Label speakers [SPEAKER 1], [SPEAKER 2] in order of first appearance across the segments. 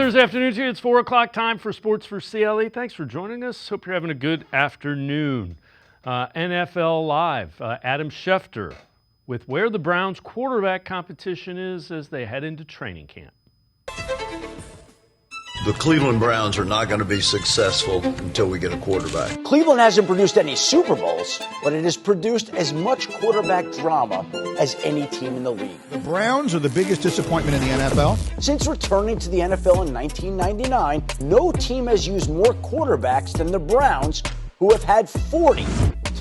[SPEAKER 1] Thursday afternoon to you. It's 4 o'clock time for Sports4CLE. Thanks for joining us. Hope you're having a good afternoon. NFL Live, Adam Schefter with where the Browns quarterback competition is as they head into training camp.
[SPEAKER 2] The Cleveland Browns are not going to be successful until we get a quarterback.
[SPEAKER 3] Cleveland hasn't produced any Super Bowls, but it has produced as much quarterback drama as any team in the league.
[SPEAKER 4] The Browns are the biggest disappointment in the NFL.
[SPEAKER 3] Since returning to the NFL in 1999, no team has used more quarterbacks than the Browns, who have had 40,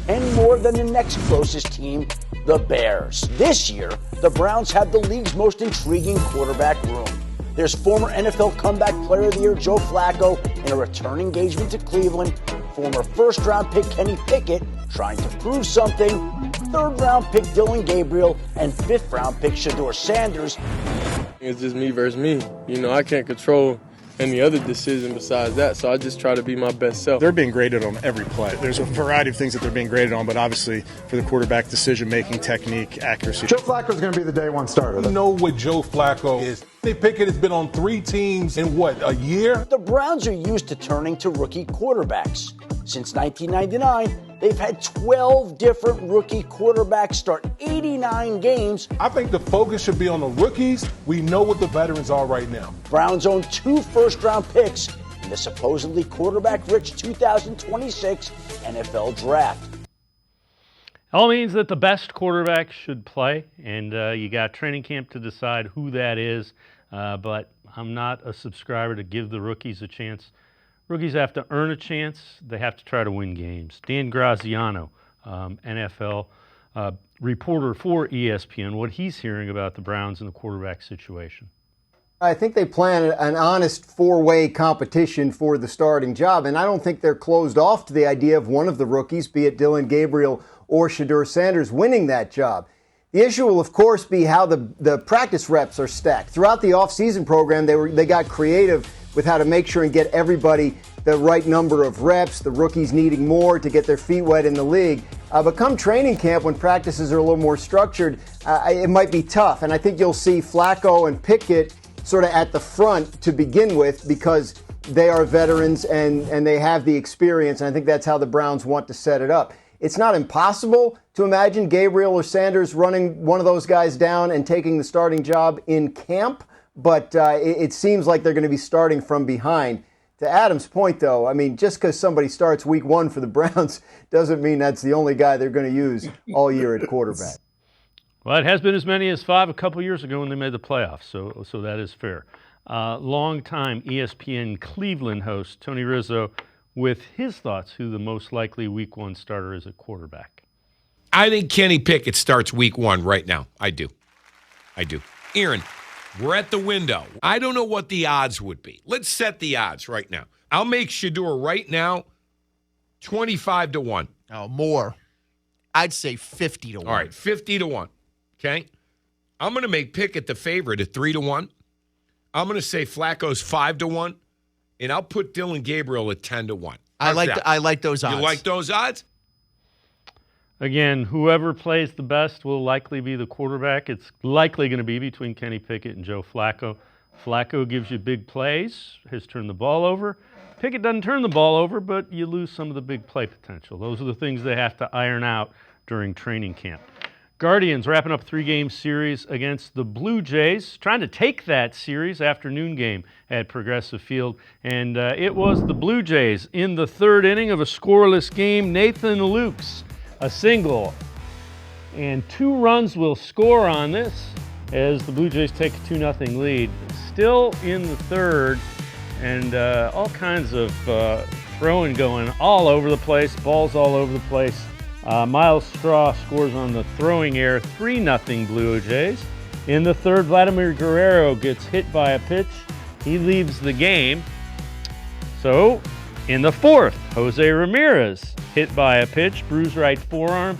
[SPEAKER 3] 10 more than the next closest team, the Bears. This year, the Browns have the league's most intriguing quarterback room. There's former NFL Comeback Player of the Year Joe Flacco in a return engagement to Cleveland, former first-round pick Kenny Pickett trying to prove something, third-round pick Dylan Gabriel, and fifth-round pick Shedeur Sanders.
[SPEAKER 5] It's just me versus me. You know, I can't control any other decision besides that, so I just try to be my best self.
[SPEAKER 6] They're being graded on every play. There's a variety of things that they're being graded on, but obviously for the quarterback, decision-making, technique, accuracy.
[SPEAKER 7] Joe Flacco's going to be the day one starter.
[SPEAKER 8] You know what Joe Flacco is. Kenny Pickett has been on 3 teams in, a year?
[SPEAKER 3] The Browns are used to turning to rookie quarterbacks. Since 1999, they've had 12 different rookie quarterbacks start 89 games.
[SPEAKER 8] I think the focus should be on the rookies. We know what the veterans are right now.
[SPEAKER 3] Browns own 2 first-round picks in the supposedly quarterback-rich 2026 NFL Draft.
[SPEAKER 1] All means that the best quarterback should play, and you got training camp to decide who that is, but I'm not a subscriber to give the rookies a chance. Rookies have to earn a chance. They have to try to win games. Dan Graziano, NFL reporter for ESPN, what he's hearing about the Browns and the quarterback situation.
[SPEAKER 9] I think they plan an honest 4-way competition for the starting job, and I don't think they're closed off to the idea of one of the rookies, be it Dylan Gabriel or Shedeur Sanders, winning that job. The issue will, of course, be how the practice reps are stacked. Throughout the offseason program, they got creative with how to make sure and get everybody the right number of reps, the rookies needing more to get their feet wet in the league. But come training camp, when practices are a little more structured, it might be tough. And I think you'll see Flacco and Pickett sort of at the front to begin with because they are veterans and they have the experience. And I think that's how the Browns want to set it up. It's not impossible to imagine Gabriel or Sanders running one of those guys down and taking the starting job in camp, but it seems like they're going to be starting from behind. To Adam's point, though, I mean, just because somebody starts week 1 for the Browns doesn't mean that's the only guy they're going to use all year at quarterback.
[SPEAKER 1] Well, it has been as many as 5 a couple years ago when they made the playoffs, so that is fair. Longtime ESPN Cleveland host Tony Rizzo with his thoughts who the most likely week 1 starter is at quarterback.
[SPEAKER 10] I think Kenny Pickett starts week 1 right now. I do. Aaron, we're at the window. I don't know what the odds would be. Let's set the odds right now. I'll make Shedeur right now 25-1.
[SPEAKER 4] Oh, more. I'd say 50-1.
[SPEAKER 10] All right, 50-1. Okay? I'm going to make Pickett the favorite at 3-1. I'm going to say Flacco's 5-1. And I'll put Dylan Gabriel at 10-1.
[SPEAKER 4] I like those odds.
[SPEAKER 10] You like those odds?
[SPEAKER 1] Again, whoever plays the best will likely be the quarterback. It's likely going to be between Kenny Pickett and Joe Flacco. Flacco gives you big plays, has turned the ball over. Pickett doesn't turn the ball over, but you lose some of the big play potential. Those are the things they have to iron out during training camp. Guardians wrapping up a 3-game series against the Blue Jays, trying to take that series, afternoon game at Progressive Field. And it was the Blue Jays in the 3rd inning of a scoreless game. Nathan Lukes, a single, and 2 runs will score on this as the Blue Jays take a 2-0 lead. Still in the 3rd, and all kinds of throwing going all over the place, balls all over the place. Miles Straw scores on the throwing error, 3-0 Blue Jays. In the 3rd, Vladimir Guerrero gets hit by a pitch. He leaves the game. So, in the 4th, Jose Ramirez hit by a pitch, bruised right forearm.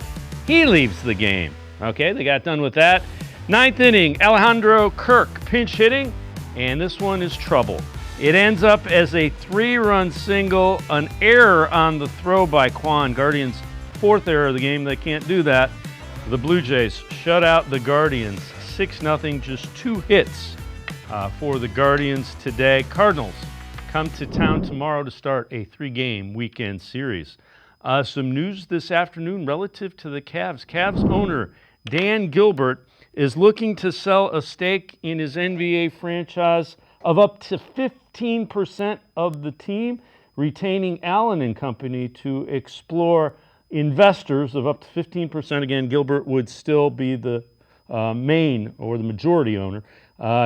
[SPEAKER 1] He leaves the game. Okay, they got done with that. 9th inning, Alejandro Kirk pinch hitting, and this one is trouble. It ends up as a 3-run single, an error on the throw by Kwan. Guardians' 4th error of the game. They can't do that. The Blue Jays shut out the Guardians 6-0, just 2 hits for the Guardians today. Cardinals come to town tomorrow to start a 3-game weekend series. Some news this afternoon relative to the Cavs. Cavs owner Dan Gilbert is looking to sell a stake in his NBA franchise of up to 15% of the team, retaining Allen and Company to explore investors of up to 15%. Again, Gilbert would still be the main or the majority owner.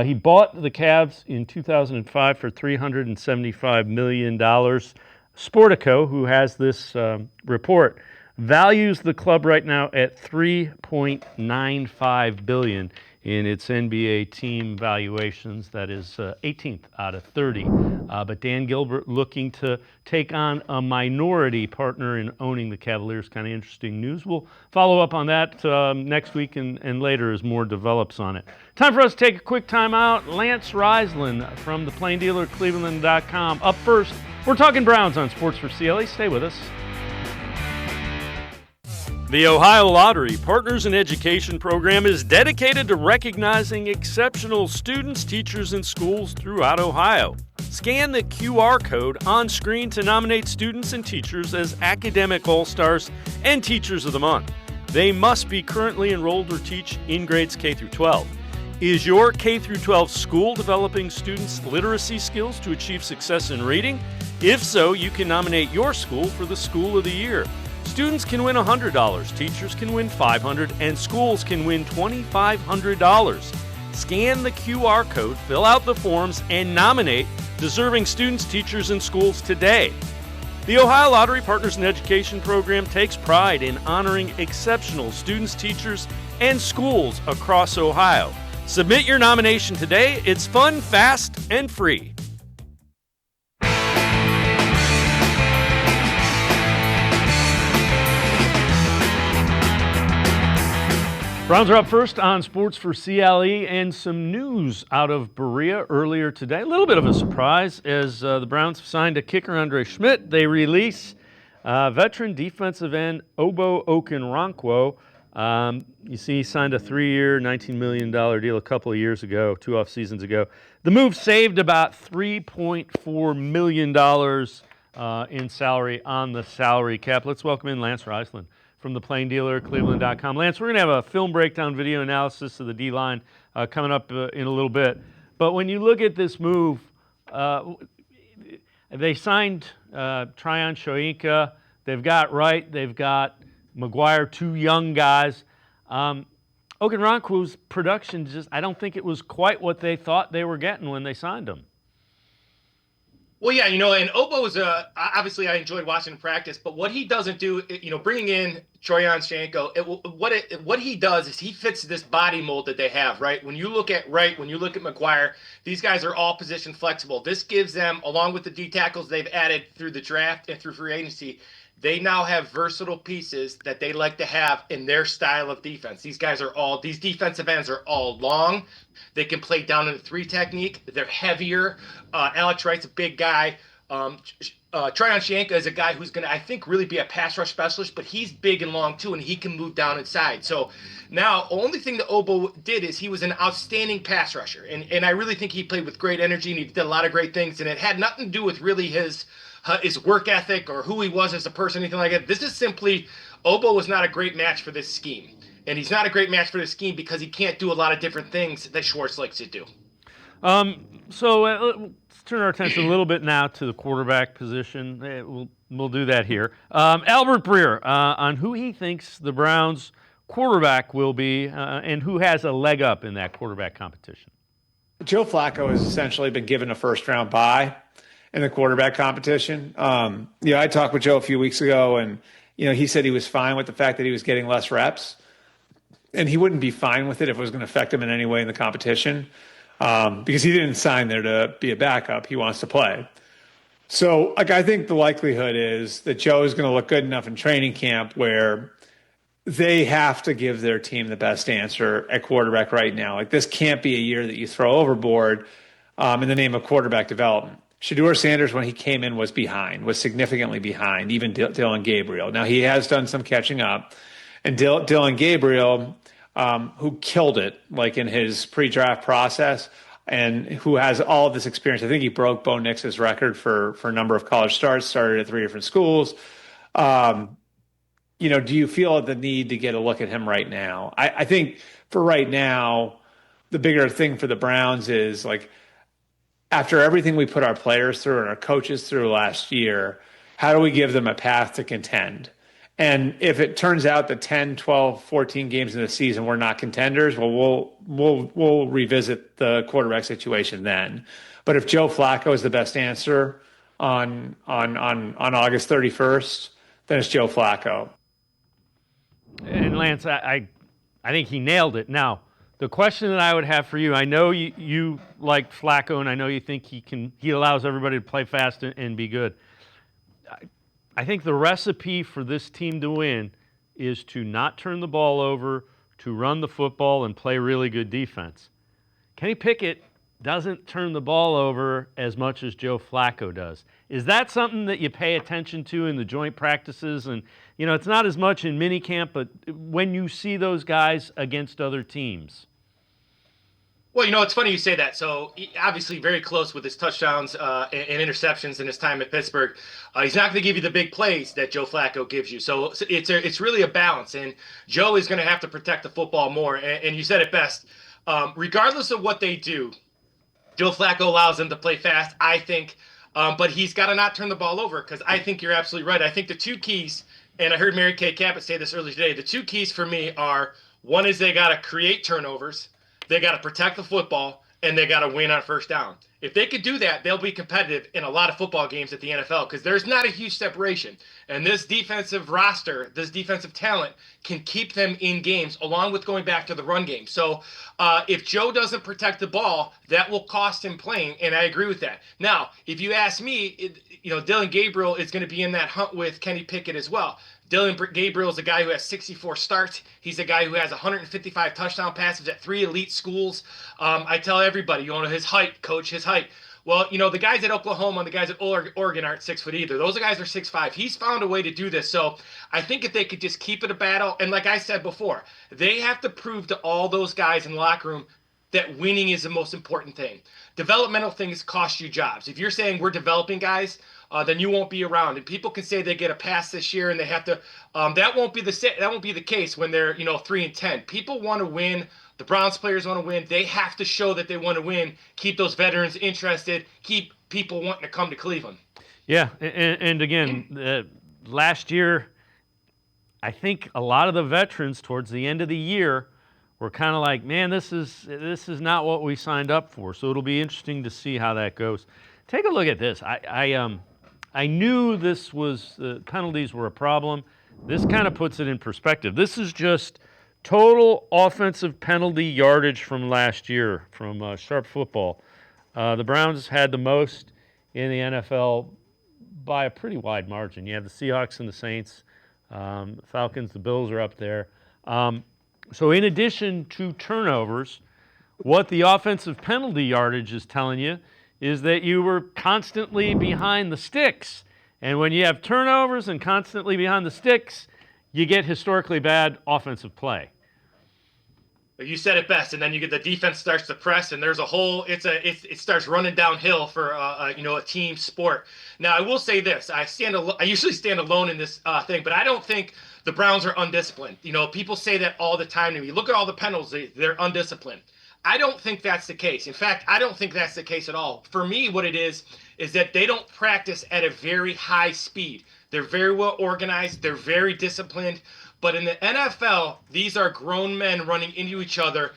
[SPEAKER 1] He bought the Cavs in 2005 for $375 million. Sportico, who has this report, values the club right now at $3.95 billion in its NBA team valuations. That is 18th out of 30. But Dan Gilbert looking to take on a minority partner in owning the Cavaliers. Kind of interesting news. We'll follow up on that next week and later as more develops on it. Time for us to take a quick time out. Lance Reisland from the Plain Dealer, cleveland.com. Up first, we're talking Browns on Sports4CLE. Stay with us. The Ohio Lottery Partners in Education program is dedicated to recognizing exceptional students, teachers, and schools throughout Ohio. Scan the QR code on screen to nominate students and teachers as Academic All-Stars and Teachers of the Month. They must be currently enrolled or teach in grades K through 12. Is your K through 12 school developing students' literacy skills to achieve success in reading? If so, you can nominate your school for the School of the Year. Students can win $100, teachers can win $500, and schools can win $2,500. Scan the QR code, fill out the forms, and nominate deserving students, teachers, and schools today. The Ohio Lottery Partners in Education program takes pride in honoring exceptional students, teachers, and schools across Ohio. Submit your nomination today. It's fun, fast, and free. Browns are up first on Sports4CLE, and some news out of Berea earlier today. A little bit of a surprise as the Browns signed a kicker, Andre Schmidt. They release veteran defensive end Ogbo Okoronkwo. You see, he signed a 3-year, $19 million deal a couple of years ago, 2 off seasons ago. The move saved about $3.4 million in salary on the salary cap. Let's welcome in Lance Reisland from the Plain Dealer, cleveland.com. Lance, we're going to have a film breakdown video analysis of the D-line coming up in a little bit. But when you look at this move, they signed Tryon Shoyinka. They've got Wright. They've got McGuire, 2 young guys. Okoronkwo's production I don't think it was quite what they thought they were getting when they signed him.
[SPEAKER 11] Well, yeah, and Ogbo's obviously I enjoyed watching him practice, but what he doesn't do, bringing in Tryon Shoyinka, what he does is he fits this body mold that they have, right? When you look at Wright, when you look at McGuire, these guys are all position flexible. This gives them, along with the D tackles they've added through the draft and through free agency, they now have versatile pieces that they like to have in their style of defense. These defensive ends are all long. They can play down in the 3 technique. They're heavier. Alex Wright's a big guy. Tryon Shoyinka is a guy who's going to, I think, really be a pass rush specialist, but he's big and long too, and he can move down inside. So now, only thing that Ogbo did is he was an outstanding pass rusher, and I really think he played with great energy, and he did a lot of great things, and it had nothing to do with really his work ethic or who he was as a person, anything like that. This is simply, Ogbo was not a great match for this scheme. And he's not a great match for this scheme because he can't do a lot of different things that Schwartz likes to do.
[SPEAKER 1] So let's turn our attention a little bit now to the quarterback position. We'll do that here. Albert Breer on who he thinks the Browns' quarterback will be and who has a leg up in that quarterback competition.
[SPEAKER 12] Joe Flacco has essentially been given a first-round bye in the quarterback competition. I talked with Joe a few weeks ago, and he said he was fine with the fact that he was getting less reps, and he wouldn't be fine with it if it was going to affect him in any way in the competition, because he didn't sign there to be a backup. He wants to play. So, I think the likelihood is that Joe is going to look good enough in training camp where they have to give their team the best answer at quarterback right now. This can't be a year that you throw overboard in the name of quarterback development. Shedeur Sanders, when he came in, was significantly behind, even Dylan Gabriel. Now, he has done some catching up. And Dylan Gabriel, who killed it, in his pre-draft process, and who has all of this experience. I think he broke Bo Nix's record for a number of college starts, started at 3 different schools. Do you feel the need to get a look at him right now? I think for right now, the bigger thing for the Browns is, like, after everything we put our players through and our coaches through last year, how do we give them a path to contend? And if it turns out that 10, 12, 14 games in the season we're not contenders, well, we'll revisit the quarterback situation then. But if Joe Flacco is the best answer on August 31st, then it's Joe Flacco.
[SPEAKER 1] And Lance, I think he nailed it. Now, the question that I would have for you, I know you like Flacco, and I know you think he allows everybody to play fast and be good. I think the recipe for this team to win is to not turn the ball over, to run the football, and play really good defense. Kenny Pickett doesn't turn the ball over as much as Joe Flacco does. Is that something that you pay attention to in the joint practices? And, it's not as much in minicamp, but when you see those guys against other teams.
[SPEAKER 11] Well, it's funny you say that. So obviously very close with his touchdowns and interceptions in his time at Pittsburgh. He's not going to give you the big plays that Joe Flacco gives you. So it's really a balance. And Joe is going to have to protect the football more. And you said it best. Regardless of what they do, Joe Flacco allows them to play fast, I think. But he's got to not turn the ball over, because I think you're absolutely right. I think the two keys, and I heard Mary Kay Cabot say this earlier today, the two keys for me are, one is they got to create turnovers. They got to protect the football, and they got to win on first down. If they could do that, they'll be competitive in a lot of football games at the NFL, because there's not a huge separation. And this defensive roster, this defensive talent can keep them in games, along with going back to the run game. So if Joe doesn't protect the ball, that will cost him playing, and I agree with that. Now, if you ask me, Dillon Gabriel is going to be in that hunt with Kenny Pickett as well. Dillon Gabriel is a guy who has 64 starts. He's a guy who has 155 touchdown passes at 3 elite schools. I tell everybody, his height, coach, his height. Well, the guys at Oklahoma and the guys at Oregon aren't 6 foot either. Those guys are 6'5". He's found a way to do this. So I think if they could just keep it a battle, and like I said before, they have to prove to all those guys in the locker room that winning is the most important thing. Developmental things cost you jobs. If you're saying we're developing guys, then you won't be around. And people can say they get a pass this year and they have to. That won't be the case when they're 3-10. People want to win. The Browns players want to win. They have to show that they want to win. Keep those veterans interested. Keep people wanting to come to Cleveland.
[SPEAKER 1] Yeah, and again, last year, I think a lot of the veterans towards the end of the year were kind of like, man, this is not what we signed up for. So it'll be interesting to see how that goes. Take a look at this. I knew the penalties were a problem. This kind of puts it in perspective. This is just total offensive penalty yardage from last year from Sharp Football. The Browns had the most in the NFL by a pretty wide margin. You have the Seahawks and the Saints, Falcons, the Bills are up there. So in addition to turnovers, what the offensive penalty yardage is telling you is that you were constantly behind the sticks. And when you have turnovers and constantly behind the sticks, you get historically bad offensive play.
[SPEAKER 11] You said it best, and then you get the defense starts to press, and there's a whole. It starts running downhill for a team sport. Now I will say this: I usually stand alone in this thing, but I don't think the Browns are undisciplined. People say that all the time to me. Look at all the penalties; they're undisciplined. I don't think that's the case. In fact, I don't think that's the case at all. For me, what it is that they don't practice at a very high speed. They're very well organized. They're very disciplined. But in the NFL, these are grown men running into each other,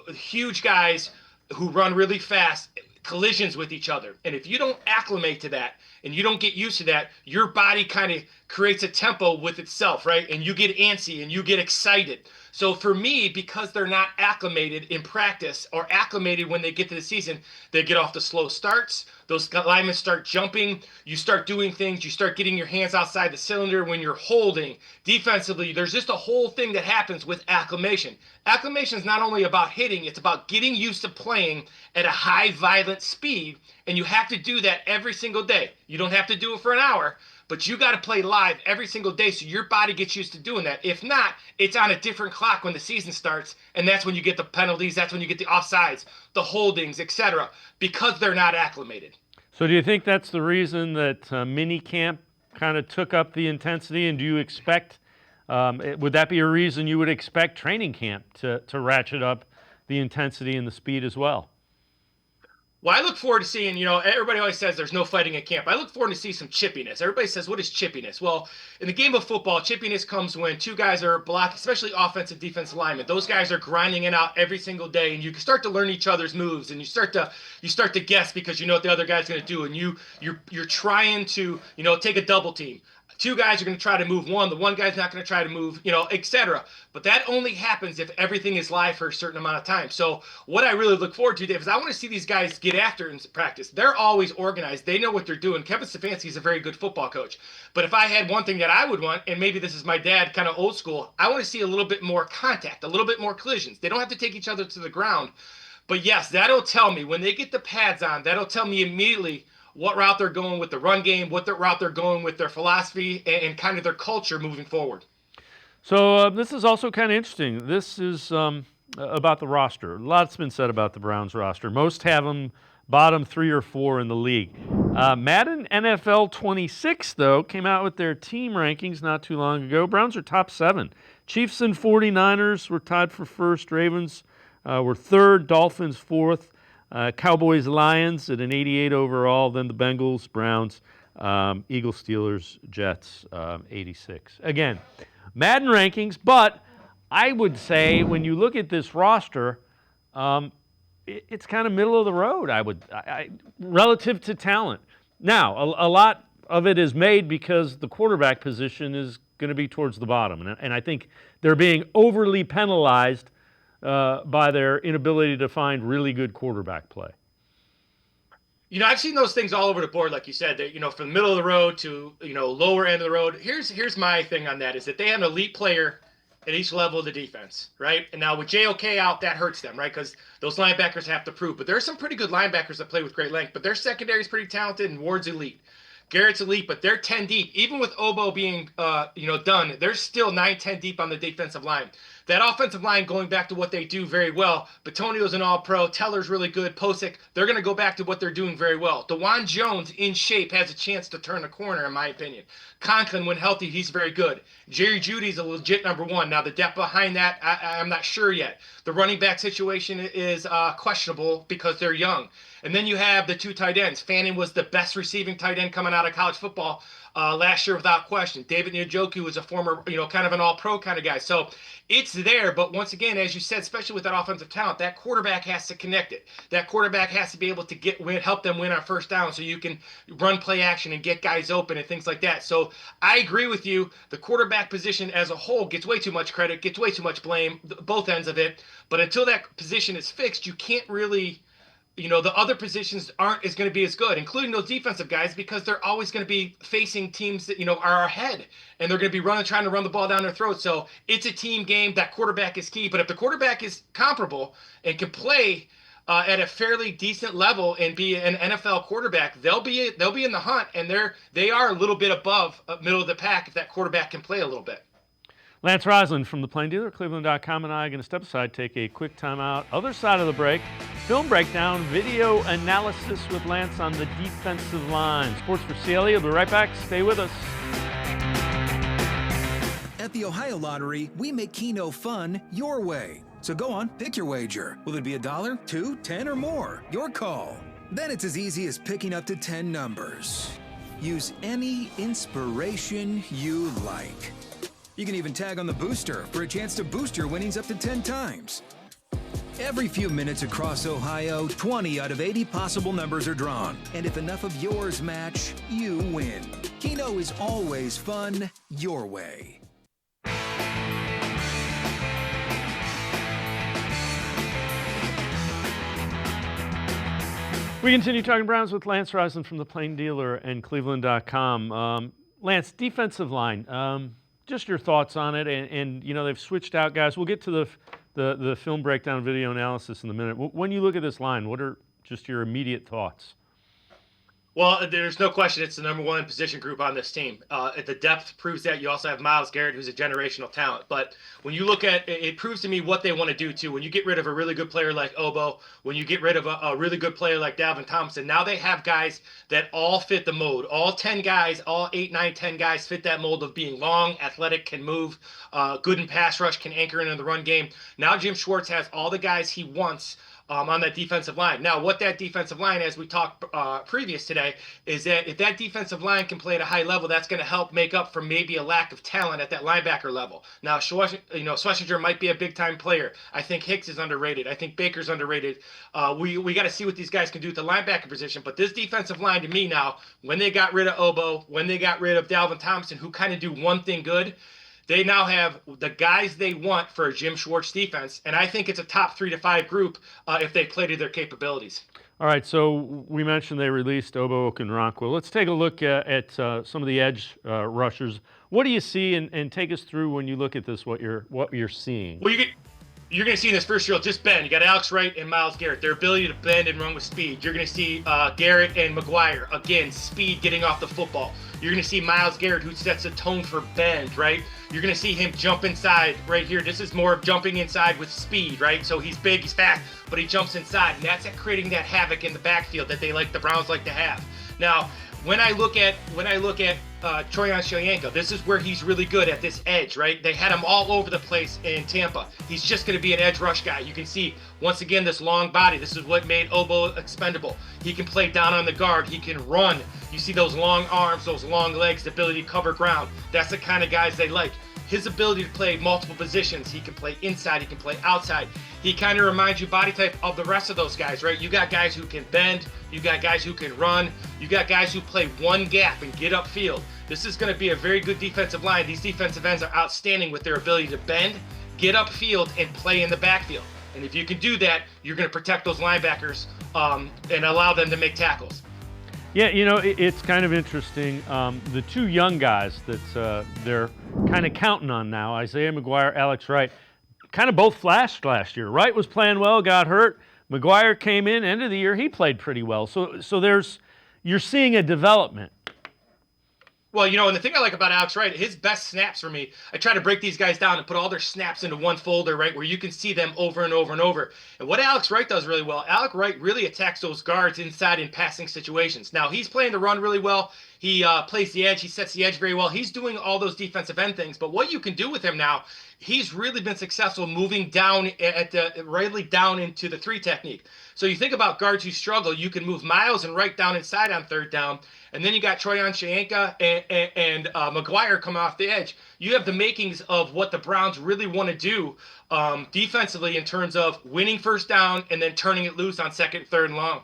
[SPEAKER 11] huge guys who run really fast, collisions with each other. And if you don't acclimate to that and you don't get used to that, your body kind of creates a tempo with itself, right? And you get antsy and you get excited. So for me, because they're not acclimated in practice or acclimated when they get to the season, they get off the slow starts. Those linemen start jumping. You start doing things. You start getting your hands outside the cylinder when you're holding. Defensively, there's just a whole thing that happens with acclimation. Acclimation is not only about hitting, it's about getting used to playing at a high, violent speed. And you have to do that every single day. You don't have to do it for an hour, but you got to play live every single day so your body gets used to doing that. If not, it's on a different clock when the season starts, and that's when you get the penalties, that's when you get the offsides, the holdings, etc., because they're not acclimated.
[SPEAKER 1] So do you think that's the reason that mini camp kind of took up the intensity, and do you expect, would that be a reason you would expect training camp to ratchet up the intensity and the speed as well?
[SPEAKER 11] Well, I look forward to seeing, everybody always says there's no fighting at camp. I look forward to see some chippiness. Everybody says, what is chippiness? Well, in the game of football, chippiness comes when two guys are blocking, especially offensive, defensive linemen. Those guys are grinding it out every single day, and you start to learn each other's moves, and you start to guess because you know what the other guy's going to do, and you're trying to, take a double team. Two guys are going to try to move one. The one guy's not going to try to move, etc. But that only happens if everything is live for a certain amount of time. So what I really look forward to, Dave, is I want to see these guys get after in practice. They're always organized. They know what they're doing. Kevin Stefanski is a very good football coach. But if I had one thing that I would want, and maybe this is my dad, kind of old school, I want to see a little bit more contact, a little bit more collisions. They don't have to take each other to the ground. But yes, that'll tell me when they get the pads on, that'll tell me immediately what route they're going with the run game, what route they're going with their philosophy, and kind of their culture moving forward.
[SPEAKER 1] So this is also kind of interesting. This is about the roster. A lot's been said about the Browns roster. Most have them bottom 3 or 4 in the league. Madden NFL 26, though, came out with their team rankings not too long ago. Browns are top 7. Chiefs and 49ers were tied for first. Ravens were third. Dolphins fourth. Cowboys, Lions at an 88 overall, then the Bengals, Browns, Eagles, Steelers, Jets, 86. Again, Madden rankings, but I would say when you look at this roster, it's kind of middle of the road, relative to talent. Now, a lot of it is made because the quarterback position is going to be towards the bottom, and I think they're being overly penalized by their inability to find really good quarterback play.
[SPEAKER 11] I've seen those things all over the board, like you said, that, from the middle of the road to, lower end of the road. Here's my thing on that is that they have an elite player at each level of the defense, right? And now with JOK out, that hurts them, right? Because those linebackers have to prove. But there are some pretty good linebackers that play with great length, but their secondary is pretty talented, and Ward's elite. Garrett's elite, but they're 10 deep. Even with Ogbo being, done, they're still 9, 10 deep on the defensive line. That offensive line going back to what they do very well. Batonio's an all-pro. Teller's really good. Posick, they're going to go back to what they're doing very well. DeJuan Jones, in shape, has a chance to turn the corner, in my opinion. Conklin, when healthy, he's very good. Jerry Jeudy's a legit number 1. Now, the depth behind that, I'm not sure yet. The running back situation is questionable because they're young. And then you have the 2 tight ends. Fanning was the best receiving tight end coming out of college football last year without question. David Njoku was a former, kind of an all-pro kind of guy. So it's there, but once again, as you said, especially with that offensive talent, that quarterback has to connect it. That quarterback has to be able to help them win on first down so you can run play action and get guys open and things like that. So I agree with you. The quarterback position as a whole gets way too much credit, gets way too much blame, both ends of it. But until that position is fixed, you can't really... the other positions aren't going to be as good, including those defensive guys, because they're always going to be facing teams that, are ahead, and they're going to be trying to run the ball down their throat. So it's a team game. That quarterback is key. But if the quarterback is comparable and can play at a fairly decent level and be an NFL quarterback, they'll be in the hunt, and they are a little bit above middle of the pack if that quarterback can play a little bit.
[SPEAKER 1] Lance Reisland from the Plain Dealer, cleveland.com, and I are going to step aside, take a quick timeout. Other side of the break, film breakdown, video analysis with Lance on the defensive line. Sports4CLE, we'll be right back. Stay with us.
[SPEAKER 13] At the Ohio Lottery, we make Keno fun your way. So go on, pick your wager. Will it be $1, $2, $10, or more? Your call. Then it's as easy as picking up to 10 numbers. Use any inspiration you like. You can even tag on the booster for a chance to boost your winnings up to 10 times. Every few minutes across Ohio, 20 out of 80 possible numbers are drawn. And if enough of yours match, you win. Keno is always fun your way.
[SPEAKER 1] We continue talking Browns with Lance Reisland from the Plain Dealer and cleveland.com. Lance, defensive line, just your thoughts on it, and they've switched out guys. We'll get to the film breakdown, video analysis in a minute. When you look at this line, what are just your immediate thoughts?
[SPEAKER 11] Well, there's no question it's the number one position group on this team. The depth proves that. You also have Myles Garrett, who's a generational talent. But when you look at it, it proves to me what they want to do, too. When you get rid of a really good player like Ogbo, when you get rid of a really good player like Dalvin Thompson, now they have guys that all fit the mold. All 10 guys, all 8, 9, 10 guys fit that mold of being long, athletic, can move, good in pass rush, can anchor in the run game. Now Jim Schwartz has all the guys he wants on that defensive line. Now, what that defensive line, as we talked previous today, is that if that defensive line can play at a high level, that's going to help make up for maybe a lack of talent at that linebacker level. Now, Schlesinger might be a big-time player. I think Hicks is underrated. I think Baker's underrated. We got to see what these guys can do at the linebacker position. But this defensive line, to me now, when they got rid of Ogbo, when they got rid of Dalvin Thompson, who kind of do one thing good, they now have the guys they want for a Jim Schwartz defense, and I think it's a top 3 to 5 group if they play to their capabilities.
[SPEAKER 1] All right, so we mentioned they released Ogbo Okoronkwo. Let's take a look at some of the edge rushers. What do you see, and take us through when you look at this, what you're seeing?
[SPEAKER 11] Well, you're going to see in this first drill just bend. You got Alex Wright and Myles Garrett, their ability to bend and run with speed. You're going to see Garrett and McGuire, again, speed getting off the football. You're going to see Myles Garrett, who sets a tone for bend, right? You're going to see him jump inside right here. This is more of jumping inside with speed, right? So he's big, he's fast, but he jumps inside, and that's at creating that havoc in the backfield that the Browns like to have. Now, when I look at Troyan Shoyanko, this is where he's really good at this edge, right? They had him all over the place in Tampa. He's just going to be an edge rush guy. You can see, once again, this long body. This is what made Ogbo expendable. He can play down on the guard. He can run. You see those long arms, those long legs, the ability to cover ground. That's the kind of guys they like. His ability to play multiple positions. He can play inside. He can play outside. He kind of reminds you body type of the rest of those guys, right? You got guys who can bend. You got guys who can run. You got guys who play one gap and get upfield. This is going to be a very good defensive line. These defensive ends are outstanding with their ability to bend, get upfield, and play in the backfield. And if you can do that, you're going to protect those linebackers and allow them to make tackles.
[SPEAKER 1] Yeah, it's kind of interesting. The two young guys that they're kind of counting on now, Isaiah McGuire, Alex Wright, kind of both flashed last year. Wright was playing well, got hurt. McGuire came in, end of the year, he played pretty well. So you're seeing a development.
[SPEAKER 11] Well, and the thing I like about Alex Wright, his best snaps for me, I try to break these guys down and put all their snaps into one folder, right, where you can see them over and over and over. And what Alex Wright does really well, Alex Wright really attacks those guards inside in passing situations. Now, he's playing the run really well. He plays the edge. He sets the edge very well. He's doing all those defensive end things. But what you can do with him now, he's really been successful moving down rightly down into the 3 technique. So you think about guards who struggle, you can move Myles and Wright down inside on 3rd down. And then you got Troyan Shoyanko and McGuire come off the edge. You have the makings of what the Browns really want to do defensively in terms of winning 1st down and then turning it loose on 2nd, 3rd, and long.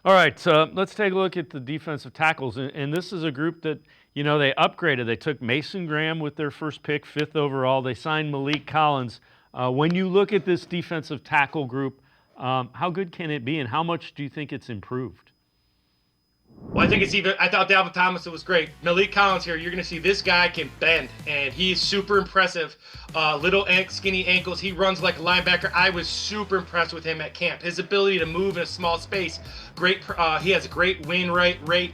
[SPEAKER 1] All right, let's take a look at the defensive tackles. And this is a group that, they upgraded. They took Mason Graham with their first pick, 5th overall. They signed Malik Collins. When you look at this defensive tackle group, how good can it be, and how much do you think it's improved?
[SPEAKER 11] Well, I thought Dalvin Thompson was great. Malik Collins here, you're going to see this guy can bend, and he's super impressive. Little skinny ankles. He runs like a linebacker. I was super impressed with him at camp. His ability to move in a small space, great. He has a great win rate.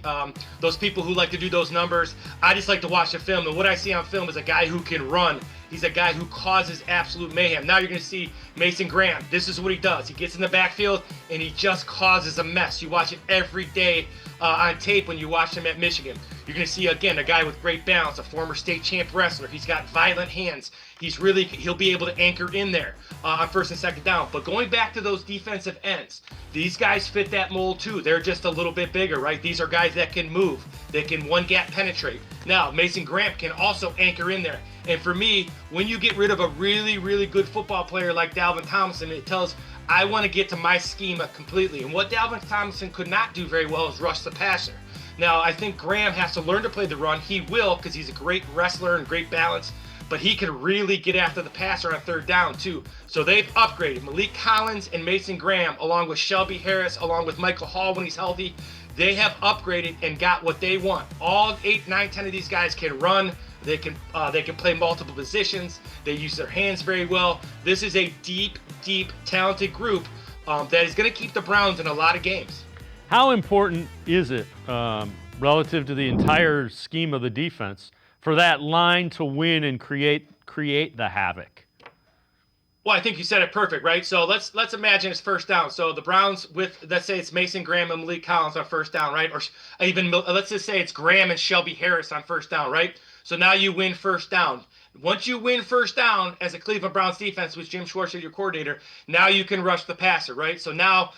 [SPEAKER 11] Those people who like to do those numbers, I just like to watch the film, and what I see on film is a guy who can run. He's a guy who causes absolute mayhem. Now you're going to see Mason Graham. This is what he does. He gets in the backfield, and he just causes a mess. You watch it every day on tape when you watch him at Michigan. You're going to see, again, a guy with great balance, a former state champ wrestler. He's got violent hands. He'll be able to anchor in there on 1st and 2nd down. But going back to those defensive ends, these guys fit that mold too. They're just a little bit bigger, right? These are guys that can move. They can one gap penetrate. Now, Mason Graham can also anchor in there. And for me, when you get rid of a really, really good football player like Dalvin Thompson, it tells I want to get to my schema completely. And what Dalvin Thompson could not do very well is rush the passer. Now, I think Graham has to learn to play the run. He will, because he's a great wrestler and great balance. But he can really get after the passer on 3rd down, too. So they've upgraded. Malik Collins and Mason Graham, along with Shelby Harris, along with Michael Hall when he's healthy, they have upgraded and got what they want. All 8, 9, 10 of these guys can run. They can play multiple positions. They use their hands very well. This is a deep, talented group that is going to keep the Browns in a lot of games.
[SPEAKER 1] How important is it relative to the entire scheme of the defense for that line to win and create the havoc?
[SPEAKER 11] Well, I think you said it perfect, right? So let's imagine it's first down. So the Browns with, let's say it's Mason Graham and Malik Collins on first down, right? Or even let's just say it's Graham and Shelby Harris on first down, right? So now you win first down. Once you win first down as a Cleveland Browns defense with Jim Schwartz as your coordinator, now you can rush the passer, right? So now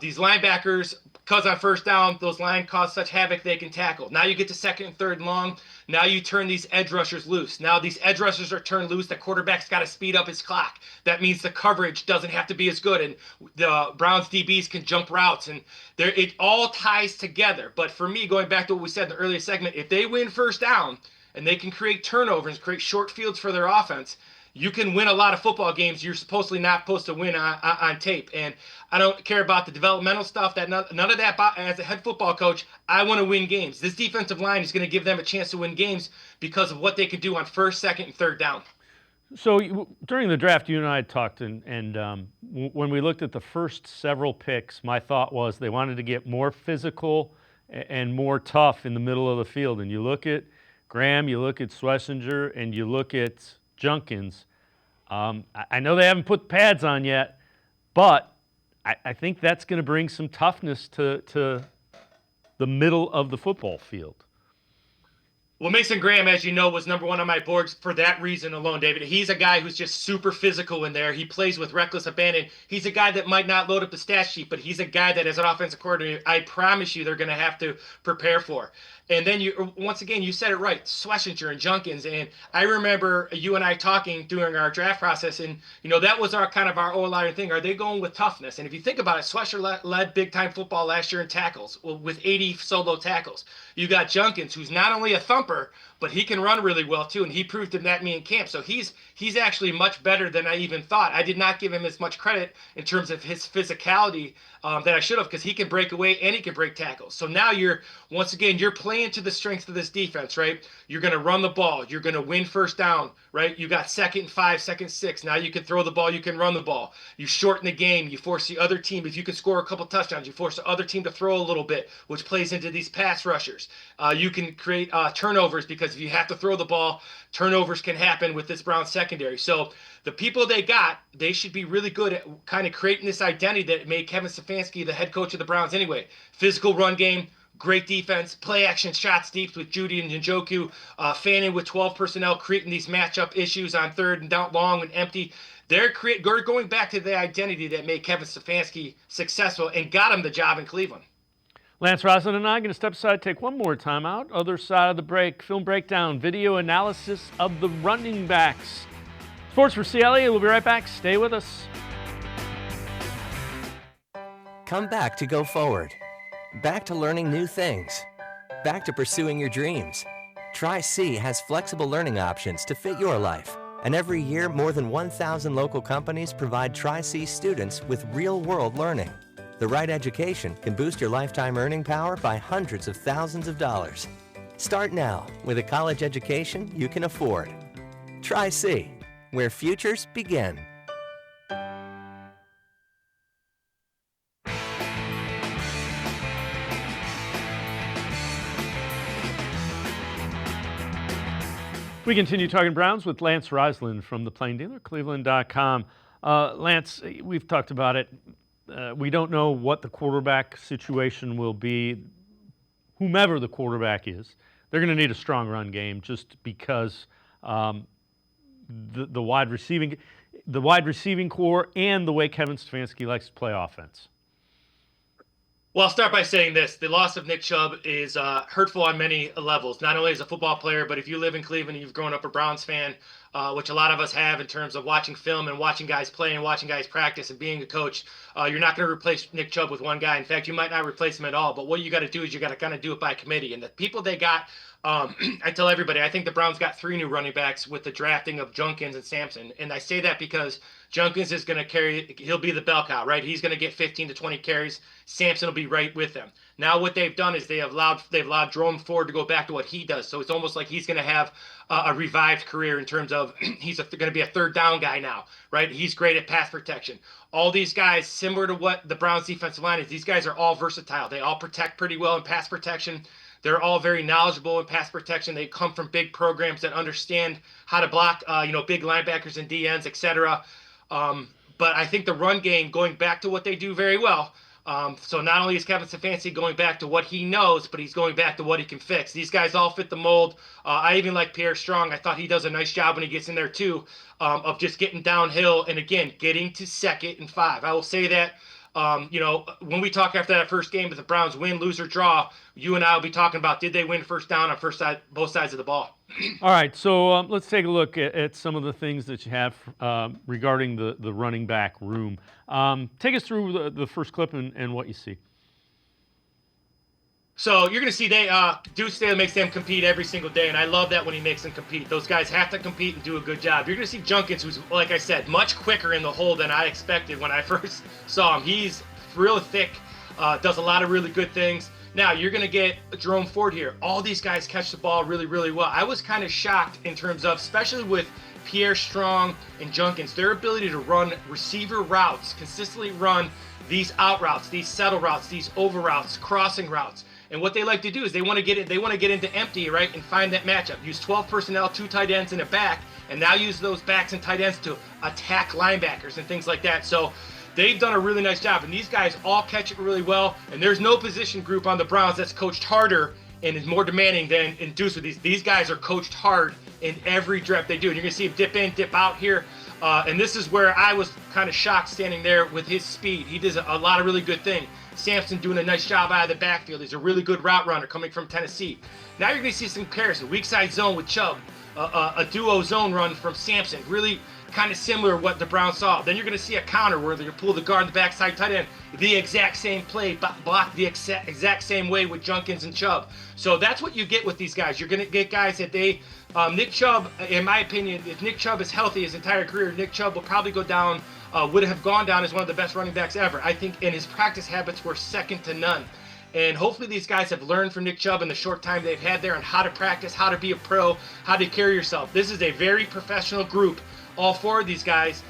[SPEAKER 11] these linebackers, because on first down, those line cause such havoc they can tackle. Now you get to second and third and long. Now you turn these edge rushers loose. Now these edge rushers are turned loose. The quarterback's got to speed up his clock. That means the coverage doesn't have to be as good, and the Browns DBs can jump routes, and it all ties together. But for me, going back to what we said in the earlier segment, if they win first down and they can create turnovers, create short fields for their offense, you can win a lot of football games you're supposedly not supposed to win on tape. And I don't care about the developmental stuff. That none of that. As a head football coach, I want to win games. This defensive line is going to give them a chance to win games because of what they can do on first, second, and third down.
[SPEAKER 1] So during the draft, you and I had talked, and when we looked at the first several picks, my thought was they wanted to get more physical and more tough in the middle of the field. And you look at Graham, you look at Schlesinger, and you look at Junkins. I know they haven't put pads on yet, but I think that's going to bring some toughness to the middle of the football field.
[SPEAKER 11] Well, Mason Graham, as you know, was number one on my boards for that reason alone, David. He's a guy who's just super physical in there. He plays with reckless abandon. He's a guy that might not load up the stat sheet, but he's a guy that as an offensive coordinator, I promise you they're going to have to prepare for. And then once again, you said it right, Schlesinger and Junkins. And I remember you and I talking during our draft process, and that was our kind of our O-line thing. Are they going with toughness? And if you think about it, Schlesinger led big-time football last year in tackles with 80 solo tackles. You got Junkins, who's not only a thumper, but he can run really well too, and he proved that to me in camp. So he's actually much better than I even thought. I did not give him as much credit in terms of his physicality that I should have, because he can break away and he can break tackles. So now you're playing to the strengths of this defense, right? You're going to run the ball. You're going to win first down, right? You got 2nd and 5, 2nd and 6. Now you can throw the ball. You can run the ball. You shorten the game. You force the other team. If you can score a couple touchdowns, you force the other team to throw a little bit, which plays into these pass rushers. You can create turnovers, because if you have to throw the ball, turnovers can happen with this Browns secondary. So the people they should be really good at kind of creating this identity that made Kevin Stefanski the head coach of the Browns anyway. Physical run game, great defense, play action shots deep with Judy and Njoku, fanning with 12 personnel, creating these matchup issues on third and down long and empty. They're going back to the identity that made Kevin Stefanski successful and got him the job in Cleveland.
[SPEAKER 1] Lance Reisland and I are going to step aside, take one more time out. Other side of the break, film breakdown, video analysis of the running backs. Sports4CLE, we'll be right back. Stay with us.
[SPEAKER 14] Come back to go forward. Back to learning new things. Back to pursuing your dreams. Tri-C has flexible learning options to fit your life. And every year, more than 1,000 local companies provide Tri-C students with real-world learning. The right education can boost your lifetime earning power by hundreds of thousands of dollars. Start now with a college education you can afford. Tri-C, where futures begin.
[SPEAKER 1] We continue talking Browns with Lance Reisland from the Plain Dealer, cleveland.com. Lance, we've talked about it. We don't know what the quarterback situation will be. Whomever the quarterback is, they're going to need a strong run game, just because the wide receiving core and the way Kevin Stefanski likes to play offense.
[SPEAKER 11] Well, I'll start by saying this. The loss of Nick Chubb is hurtful on many levels, not only as a football player, but if you live in Cleveland and you've grown up a Browns fan, which a lot of us have in terms of watching film and watching guys play and watching guys practice and being a coach, you're not going to replace Nick Chubb with one guy. In fact, you might not replace him at all. But what you got to do is you got to kind of do it by committee. And the people they got I tell everybody, I think the Browns got 3 new running backs with the drafting of Junkins and Sampson. And I say that because Junkins is going to he'll be the bell cow, right? He's going to get 15 to 20 carries. Sampson will be right with them. Now what they've done is they've allowed Jerome Ford to go back to what he does. So it's almost like he's going to have a revived career in terms of he's going to be a third down guy now, right? He's great at pass protection. All these guys, similar to what the Browns defensive line is, these guys are all versatile. They all protect pretty well in pass protection. They're all very knowledgeable in pass protection. They come from big programs that understand how to block, big linebackers and DNs, etc. But I think the run game, going back to what they do very well. So not only is Kevin Stefanski going back to what he knows, but he's going back to what he can fix. These guys all fit the mold. I even like Pierre Strong. I thought he does a nice job when he gets in there too, of just getting downhill and again getting to 2nd and 5. I will say that. When we talk after that first game, if the Browns win, lose, or draw, you and I will be talking about did they win first down on both sides of the ball.
[SPEAKER 1] All right, so let's take a look at some of the things that you have regarding the running back room. Take us through the first clip and what you see.
[SPEAKER 11] So you're going to see Deuce Staley makes them compete every single day, and I love that when he makes them compete. Those guys have to compete and do a good job. You're going to see Junkins, who's, like I said, much quicker in the hole than I expected when I first saw him. He's real thick, does a lot of really good things. Now, you're going to get Jerome Ford here. All these guys catch the ball really, really well. I was kind of shocked in terms of, especially with Pierre Strong and Junkins, their ability to run receiver routes, consistently run these out routes, these settle routes, these over routes, crossing routes. And what they like to do is they want to get into empty, right, and find that matchup. Use 12 personnel, 2 tight ends in a back, and now use those backs and tight ends to attack linebackers and things like that. So they've done a really nice job, and these guys all catch it really well. And there's no position group on the Browns that's coached harder and is more demanding than induced with these. These guys are coached hard in every draft they do. And you're going to see him dip in, dip out here. And this is where I was kind of shocked standing there with his speed. He does a lot of really good things. Sampson doing a nice job out of the backfield. He's a really good route runner coming from Tennessee. Now you're going to see some comparison. Weak side zone with Chubb. A duo zone run from Sampson. Really kind of similar to what the Browns saw. Then you're going to see a counter where they're going to pull the guard, the backside tight end. The exact same play, block the exact same way with Junkins and Chubb. So that's what you get with these guys. You're going to get guys that Nick Chubb, in my opinion, if Nick Chubb is healthy his entire career, Nick Chubb will probably go down, would have gone down as one of the best running backs ever. I think in his practice habits were second to none. And hopefully these guys have learned from Nick Chubb in the short time they've had there on how to practice, how to be a pro, how to carry yourself. This is a very professional group, all 4 of these guys.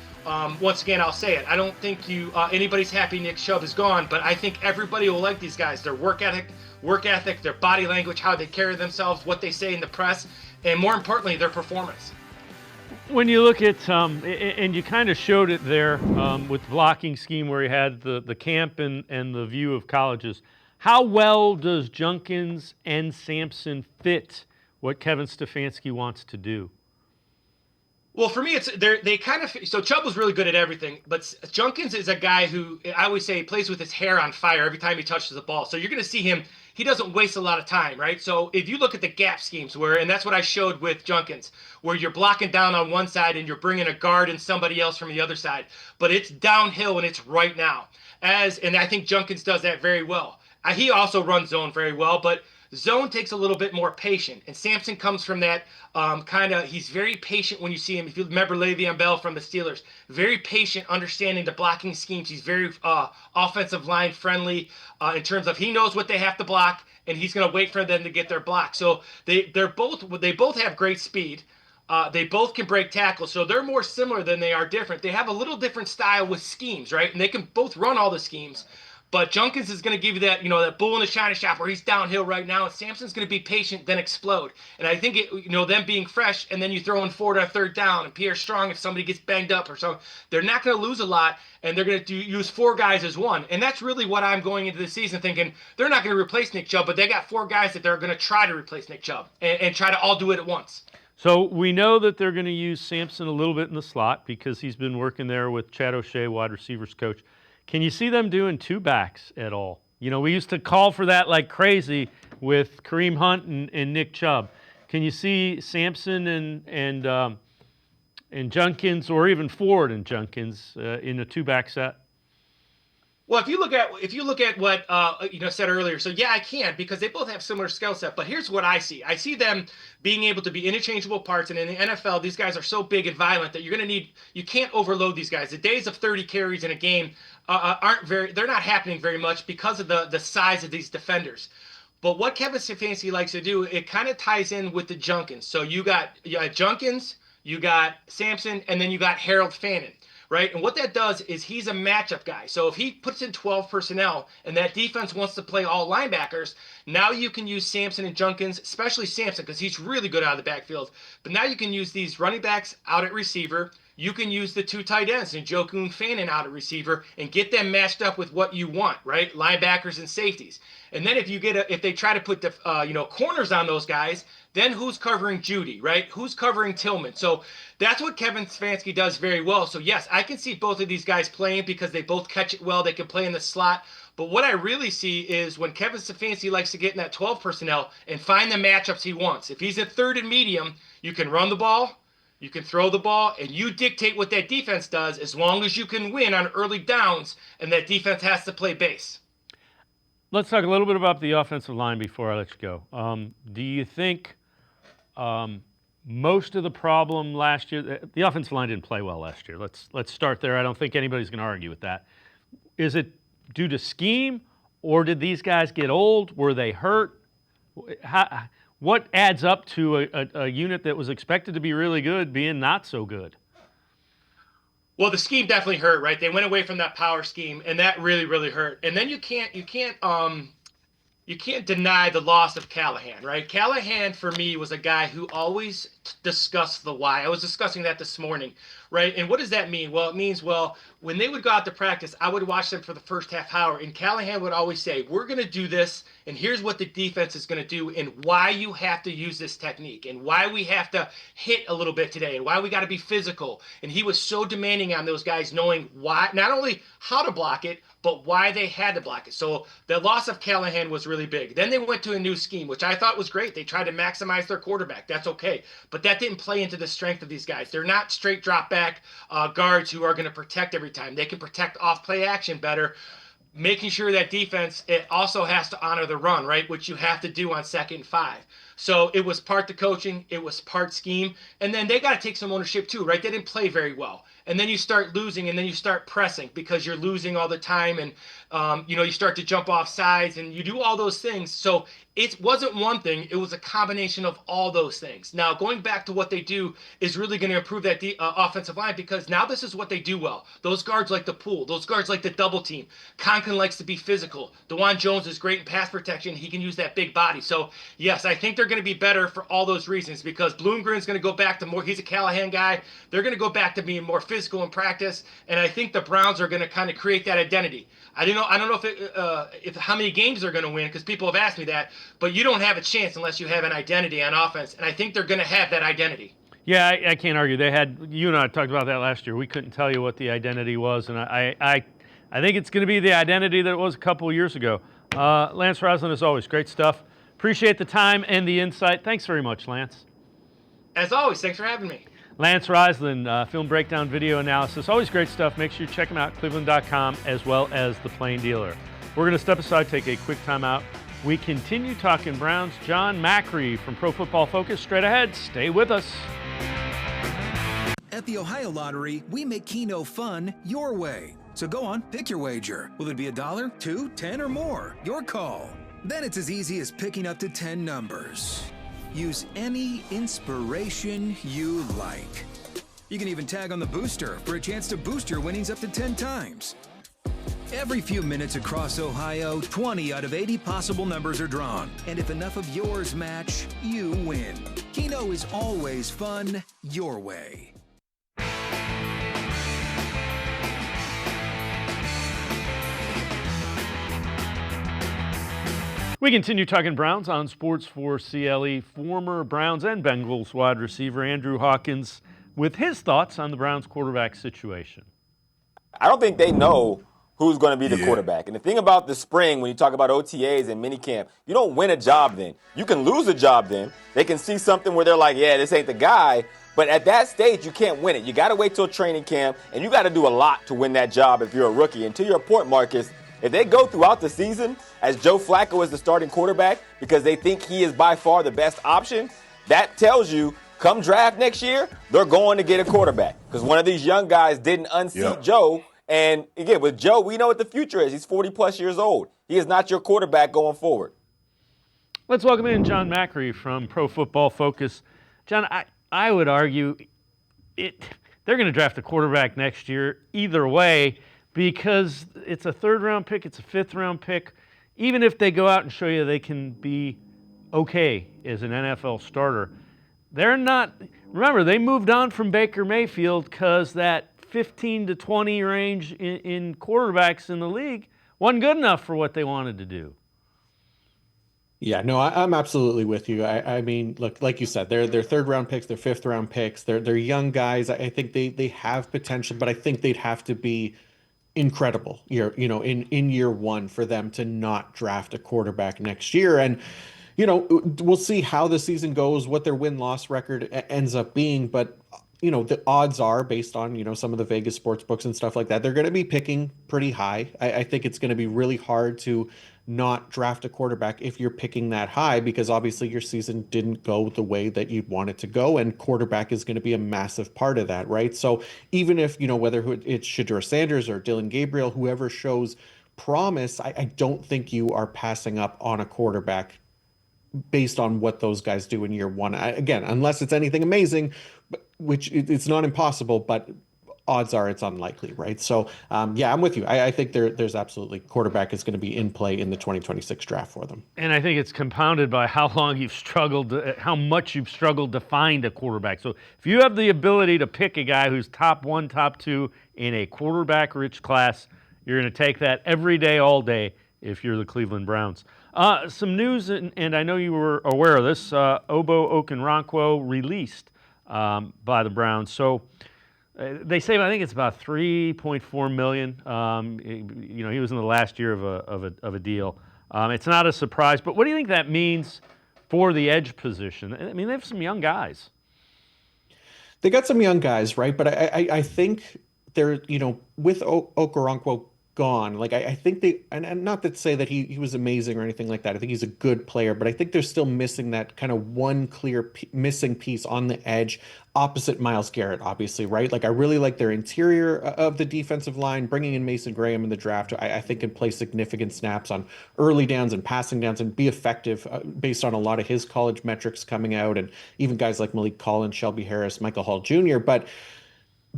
[SPEAKER 11] Once again, I'll say it. I don't think anybody's happy Nick Chubb is gone, but I think everybody will like these guys. Their work ethic, their body language, how they carry themselves, what they say in the press, and more importantly, their performance.
[SPEAKER 1] When you look at, and you kind of showed it there with the blocking scheme where you had the camp and the view of colleges, how well does Junkins and Sampson fit what Kevin Stefanski wants to do?
[SPEAKER 11] Well, for me, so Chubb was really good at everything, but Junkins is a guy who, I always say, plays with his hair on fire every time he touches the ball. So you're going to see him, he doesn't waste a lot of time, right? So if you look at the gap schemes and that's what I showed with Junkins, where you're blocking down on one side and you're bringing a guard and somebody else from the other side, but it's downhill and it's right now. And I think Junkins does that very well. He also runs zone very well, but zone takes a little bit more patient, and Sampson comes from that he's very patient when you see him. If you remember Le'Veon Bell from the Steelers, very patient, understanding the blocking schemes. He's very offensive line friendly in terms of he knows what they have to block, and he's going to wait for them to get their block. So they both have great speed. They both can break tackles, so they're more similar than they are different. They have a little different style with schemes, right? And they can both run all the schemes. But Junkins is going to give you that, that bull in the china shop where he's downhill right now, and Sampson's going to be patient, then explode. And I think them being fresh, and then you throw in Ford on third down, and Pierre Strong if somebody gets banged up or something, they're not going to lose a lot, and they're going to use 4 guys as one. And that's really what I'm going into the season thinking. They're not going to replace Nick Chubb, but they got 4 guys that they're going to try to replace Nick Chubb and try to all do it at once.
[SPEAKER 1] So we know that they're going to use Sampson a little bit in the slot because he's been working there with Chad O'Shea, wide receivers coach. Can you see them doing 2 backs at all? We used to call for that like crazy with Kareem Hunt and Nick Chubb. Can you see Sampson and Junkins, or even Ford and Junkins in a 2-back set?
[SPEAKER 11] Well, if you look at what said earlier, so yeah, I can because they both have similar skill set. But here's what I see: I see them being able to be interchangeable parts, and in the NFL, these guys are so big and violent that you can't overload these guys. The days of 30 carries in a game they're not happening very much because of the size of these defenders. But what Kevin Stefanski likes to do, it kind of ties in with the Junkins. So you got Junkins, you got Sampson, and then you got Harold Fannin. Right? And what that does is he's a matchup guy. So if he puts in 12 personnel and that defense wants to play all linebackers, now you can use Sampson and Junkins, especially Sampson, because he's really good out of the backfield. But now you can use these running backs out at receiver. You can use the two tight ends, Njoku and Fannin out at receiver, and get them matched up with what you want, right? Linebackers and safeties. And then if they try to put the corners on those guys, then who's covering Judy, right? Who's covering Tillman? So that's what Kevin Stefanski does very well. So yes, I can see both of these guys playing because they both catch it well. They can play in the slot. But what I really see is when Kevin Stefanski likes to get in that 12 personnel and find the matchups he wants. If he's at third and medium, you can run the ball, you can throw the ball, and you dictate what that defense does as long as you can win on early downs, and that defense has to play base.
[SPEAKER 1] Let's talk a little bit about the offensive line before I let you go. Do you think most of the problem last year, the offensive line didn't play well last year. Let's start there. I don't think anybody's going to argue with that. Is it due to scheme, or did these guys get old? Were they hurt? What adds up to a unit that was expected to be really good being not so good?
[SPEAKER 11] Well, the scheme definitely hurt, right? They went away from that power scheme, and that really, really hurt. And then you can't deny the loss of Callahan, right? Callahan, for me, was a guy who always discussed the why. I was discussing that this morning, right? And what does that mean? Well, it means, when they would go out to practice, I would watch them for the first half hour, and Callahan would always say, we're going to do this, and here's what the defense is going to do, and why you have to use this technique, and why we have to hit a little bit today, and why we got to be physical. And he was so demanding on those guys knowing why, not only how to block it, but why they had to block it. So the loss of Callahan was really big. Then they went to a new scheme, which I thought was great. They tried to maximize their quarterback. That's okay. But that didn't play into the strength of these guys. They're not straight drop back guards who are going to protect every time. They can protect off play action better, making sure that defense, it also has to honor the run, right? Which you have to do on 2nd and 5. So it was part the coaching, it was part scheme, and then they got to take some ownership too, right? They didn't play very well. And then you start losing, and then you start pressing because you're losing all the time, and you start to jump off sides, and you do all those things. So it wasn't one thing, it was a combination of all those things. Now, going back to what they do is really going to improve that offensive line, because now this is what they do well. Those guards like the pool, those guards like the double team. Conklin likes to be physical. DeJuan Jones is great in pass protection. He can use that big body. So, yes, I think they're going to be better for all those reasons, because Bloomgren's going to go back to more, he's a Callahan guy. They're going to go back to being more physical in practice, and I think the Browns are going to kind of create that identity. I don't know if how many games they're going to win, because people have asked me that, but you don't have a chance unless you have an identity on offense, and I think they're going to have that identity.
[SPEAKER 1] Yeah, I can't argue. You and I talked about that last year. We couldn't tell you what the identity was, and I think it's going to be the identity that it was a couple of years ago. Lance Reisland, as always, great stuff. Appreciate the time and the insight. Thanks very much, Lance.
[SPEAKER 11] As always, thanks for having me.
[SPEAKER 1] Lance Reisland, film breakdown, video analysis. Always great stuff. Make sure you check him out, cleveland.com, as well as The Plain Dealer. We're going to step aside, take a quick time out. We continue talking Browns. John Macri from Pro Football Focus straight ahead. Stay with us.
[SPEAKER 13] At the Ohio Lottery, we make Keno fun your way. So go on, pick your wager. Will it be $1, $2, $10, or more? Your call. Then it's as easy as picking up to 10 numbers. Use any inspiration you like. You can even tag on the booster for a chance to boost your winnings up to 10 times. Every few minutes across Ohio, 20 out of 80 possible numbers are drawn. And if enough of yours match, you win. Keno is always fun your way.
[SPEAKER 1] We continue talking Browns on Sports4CLE. Former Browns and Bengals wide receiver Andrew Hawkins with his thoughts on the Browns quarterback situation.
[SPEAKER 15] I don't think they know who's going to be the quarterback. And the thing about the spring, when you talk about OTAs and minicamp, you don't win a job then. You can lose a job then. They can see something where they're like, yeah, this ain't the guy. But at that stage, you can't win it. You got to wait till training camp, and you got to do a lot to win that job if you're a rookie. And to your point, Marcus, if they go throughout the season as Joe Flacco is the starting quarterback because they think he is by far the best option, that tells you come draft next year, they're going to get a quarterback because one of these young guys didn't unseat Joe. And again, with Joe, we know what the future is. He's 40-plus years old. He is not your quarterback going forward.
[SPEAKER 1] Let's welcome in John Macri from Pro Football Focus. John, I would argue they're going to draft a quarterback next year either way because it's a third-round pick, it's a fifth-round pick. Even if they go out and show you they can be okay as an NFL starter, they're not. Remember, they moved on from Baker Mayfield because that 15 to 20 range in quarterbacks in the league wasn't good enough for what they wanted to do.
[SPEAKER 16] Yeah, no, I'm absolutely with you. I mean, look, like you said, they're third-round picks, they're fifth-round picks, they're young guys. I think they have potential, but I think they'd have to be incredible in year one for them to not draft a quarterback next year. And we'll see how the season goes, what their win-loss record ends up being, but the odds are based on, some of the Vegas sports books and stuff like that, they're going to be picking pretty high. I think it's going to be really hard to not draft a quarterback if you're picking that high, because obviously your season didn't go the way that you'd want it to go, and quarterback is going to be a massive part of that, right? So even if, whether it's Shedeur Sanders or Dylan Gabriel, whoever shows promise, I don't think you are passing up on a quarterback based on what those guys do in year one. Again, unless it's anything amazing, which it's not impossible, but odds are it's unlikely, right? So, yeah, I'm with you. I think there's absolutely quarterback is going to be in play in the 2026 draft for them.
[SPEAKER 1] And I think it's compounded by how long you've struggled, how much you've struggled to find a quarterback. So if you have the ability to pick a guy who's top one, top two in a quarterback-rich class, you're going to take that every day, all day, if you're the Cleveland Browns. Some news, and I know you were aware of this, Ogbo Okoronkwo released by the Browns. So they say, I think it's about $3.4 million. He was in the last year of a deal. It's not a surprise, but what do you think that means for the edge position? I mean, they have some young guys.
[SPEAKER 16] They got some young guys, right? But I think they're, with Okoronkwo gone, like I think they, and not to say that he was amazing or anything like that. I think he's a good player, but I think they're still missing that kind of one clear missing piece on the edge opposite Myles Garrett, obviously, right? Like I really like their interior of the defensive line. Bringing in Mason Graham in the draft, I think can play significant snaps on early downs and passing downs and be effective based on a lot of his college metrics coming out, and even guys like Malik Collins, Shelby Harris, Michael Hall Jr. But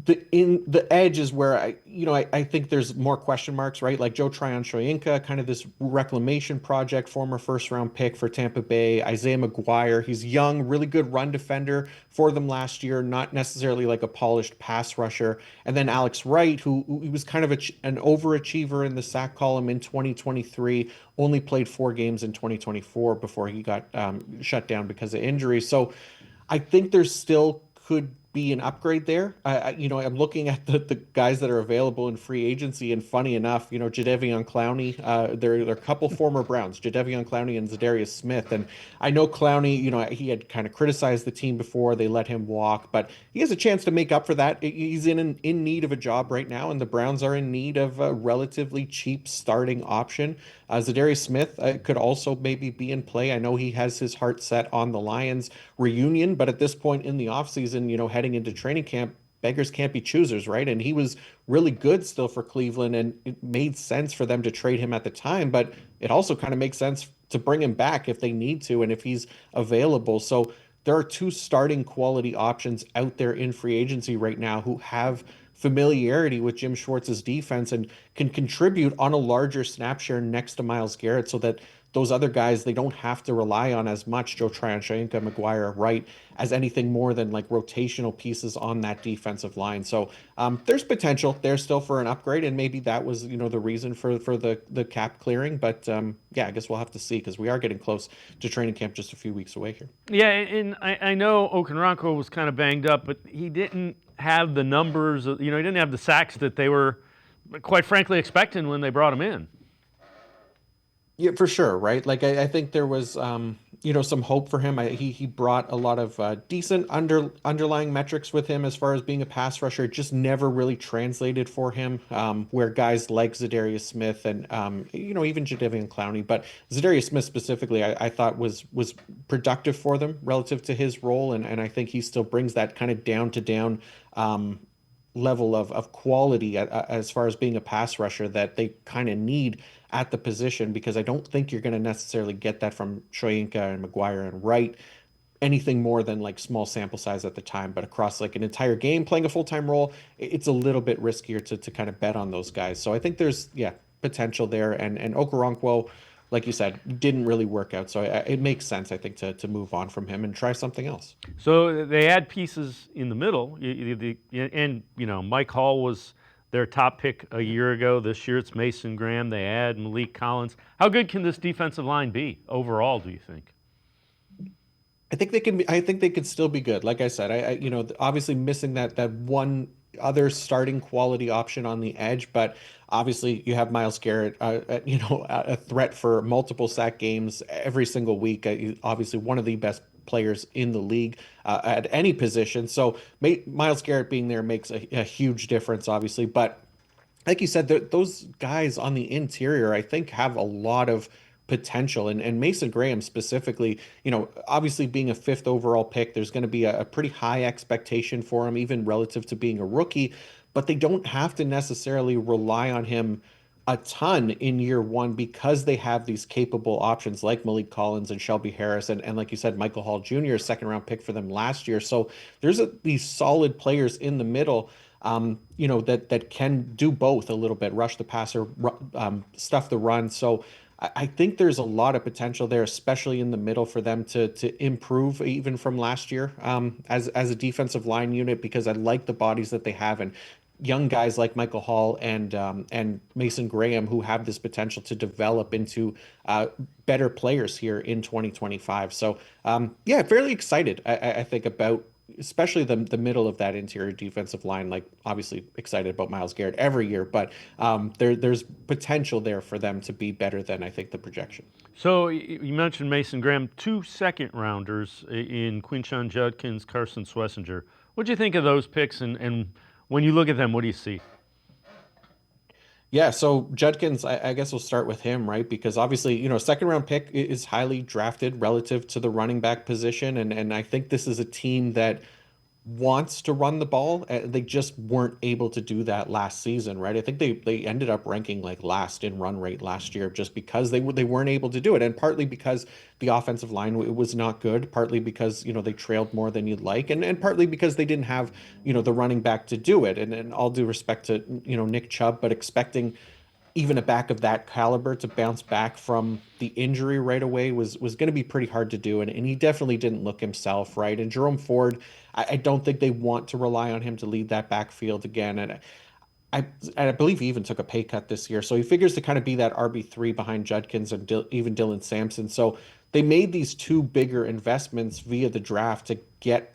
[SPEAKER 16] the edge is where I think there's more question marks, right? Like Joe Tryon-Shoyinka, kind of this reclamation project, former first-round pick for Tampa Bay. Isaiah McGuire, he's young, really good run defender for them last year, not necessarily like a polished pass rusher. And then Alex Wright, who was kind of an overachiever in the sack column in 2023, only played 4 games in 2024 before he got shut down because of injury. So I think there's still could be an upgrade there. I'm looking at the guys that are available in free agency, and funny enough, Jadeveon Clowney, there are a couple former Browns, Jadeveon Clowney and Zadarius Smith, and I know Clowney, he had kind of criticized the team before they let him walk, but he has a chance to make up for that. He's in need of a job right now, and the Browns are in need of a relatively cheap starting option. Zadarius Smith could also maybe be in play. I know he has his heart set on the Lions reunion, but at this point in the offseason, heading into training camp, beggars can't be choosers, right? And he was really good still for Cleveland, and it made sense for them to trade him at the time, but it also kind of makes sense to bring him back if they need to and if he's available. So there are 2 starting quality options out there in free agency right now who have familiarity with Jim Schwartz's defense and can contribute on a larger snap share next to Myles Garrett, so that those other guys, they don't have to rely on as much, Joe Tryon-Shoyinka, McGuire, Wright, as anything more than like rotational pieces on that defensive line. So there's potential there still for an upgrade, and maybe that was, the reason for the cap clearing. But yeah, I guess we'll have to see, because we are getting close to training camp just a few weeks away here.
[SPEAKER 1] Yeah, and I know Okoronkwo was kind of banged up, but he didn't have the numbers, he didn't have the sacks that they were, quite frankly, expecting when they brought him in.
[SPEAKER 16] Yeah, for sure, right? Like I think there was, some hope for him. He brought a lot of decent underlying metrics with him as far as being a pass rusher. It just never really translated for him, where guys like Zadarius Smith and even Jadeveon Clowney, but Zadarius Smith specifically, I thought was productive for them relative to his role, and I think he still brings that kind of down to down level of quality as far as being a pass rusher that they kind of need at the position, because I don't think you're going to necessarily get that from Shoyinka and McGuire and Wright, anything more than like small sample size at the time. But across like an entire game playing a full-time role, it's a little bit riskier to kind of bet on those guys. So I think there's potential there, and Okoronkwo, like you said, didn't really work out. So it makes sense, I think, to move on from him and try something else.
[SPEAKER 1] So they add pieces in the middle, and Mike Hall was their top pick a year ago. This year it's Mason Graham. They add Malik Collins. How good can this defensive line be overall, do you think?
[SPEAKER 16] I think they can be, I think they could still be good. Like I said, I obviously missing that one other starting quality option on the edge, but obviously you have Myles Garrett, a threat for multiple sack games every single week. Obviously one of the best players in the league at any position. So Myles Garrett being there makes a huge difference, obviously. But like you said, those guys on the interior, I think, have a lot of potential. And Mason Graham specifically, obviously being a 5th overall pick, there's going to be a pretty high expectation for him, even relative to being a rookie. But they don't have to necessarily rely on him a ton in year one, because they have these capable options like Malik Collins and Shelby Harris, and like you said, Michael Hall Jr., 2nd-round pick for them last year. So there's these solid players in the middle, that can do both a little bit, rush the passer, stuff the run. So I think there's a lot of potential there, especially in the middle, for them to improve even from last year as a defensive line unit, because I like the bodies that they have, and young guys like Michael Hall and Mason Graham, who have this potential to develop into better players here in 2025. So fairly excited, I think, about especially the middle of that interior defensive line. Like, obviously excited about Myles Garrett every year, but there's potential there for them to be better than, I think, the projection.
[SPEAKER 1] So you mentioned Mason Graham, 2 second-rounders in Quinshon Judkins, Carson Schlesinger. What do you think of those picks, and when you look at them, what do you see?
[SPEAKER 16] Yeah, so Judkins, I guess we'll start with him, right? Because obviously, 2nd-round pick is highly drafted relative to the running back position, and I think this is a team that wants to run the ball. They just weren't able to do that last season, right? I think they ended up ranking like last in run rate last year, just because they weren't able to do it, and partly because the offensive line was not good, partly because they trailed more than you'd like, and partly because they didn't have the running back to do it. And all due respect to Nick Chubb, but expecting even a back of that caliber to bounce back from the injury right away was going to be pretty hard to do. And he definitely didn't look himself, right? And Jerome Ford, I don't think they want to rely on him to lead that backfield again. And I believe he even took a pay cut this year. So he figures to kind of be that RB3 behind Judkins and even Dylan Sampson. So they made these 2 bigger investments via the draft to get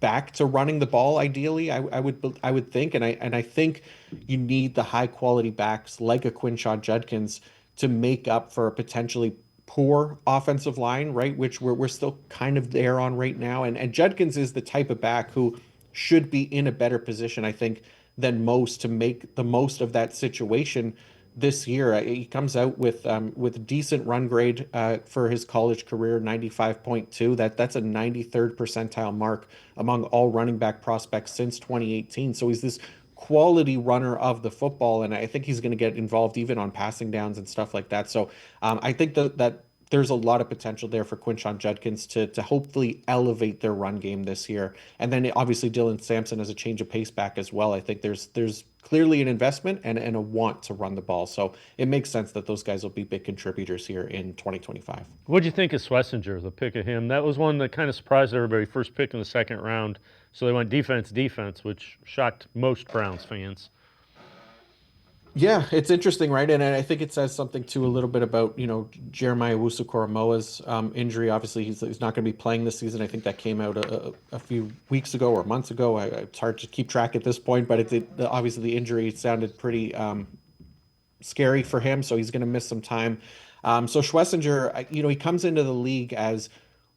[SPEAKER 16] back to running the ball. Ideally, I would think, and I think you need the high quality backs like a Quinshon Judkins to make up for a potentially poor offensive line, right? Which we're still kind of there on right now. And Judkins is the type of back who should be in a better position, I think, than most to make the most of that situation this year. He comes out with a decent run grade for his college career, 95.2. That's a 93rd percentile mark among all running back prospects since 2018. So he's this quality runner of the football, and I think he's going to get involved even on passing downs and stuff like that. So I think that there's a lot of potential there for Quinshon Judkins to hopefully elevate their run game this year. And then obviously Dylan Sampson as a change of pace back as well. I think there's clearly an investment and a want to run the ball. So it makes sense that those guys will be big contributors here in 2025.
[SPEAKER 1] What do you think of Schlesinger, the pick of him? That was one that kind of surprised everybody, first pick in the 2nd round. So they went defense, which shocked most Browns fans.
[SPEAKER 16] Yeah, it's interesting, right? And I think it says something too a little bit about Jeremiah Owusu-Koramoah's injury. Obviously, he's not going to be playing this season. I think that came out a few weeks ago or months ago. It's hard to keep track at this point, but obviously the injury sounded pretty scary for him, so he's going to miss some time. So Schlesinger, he comes into the league as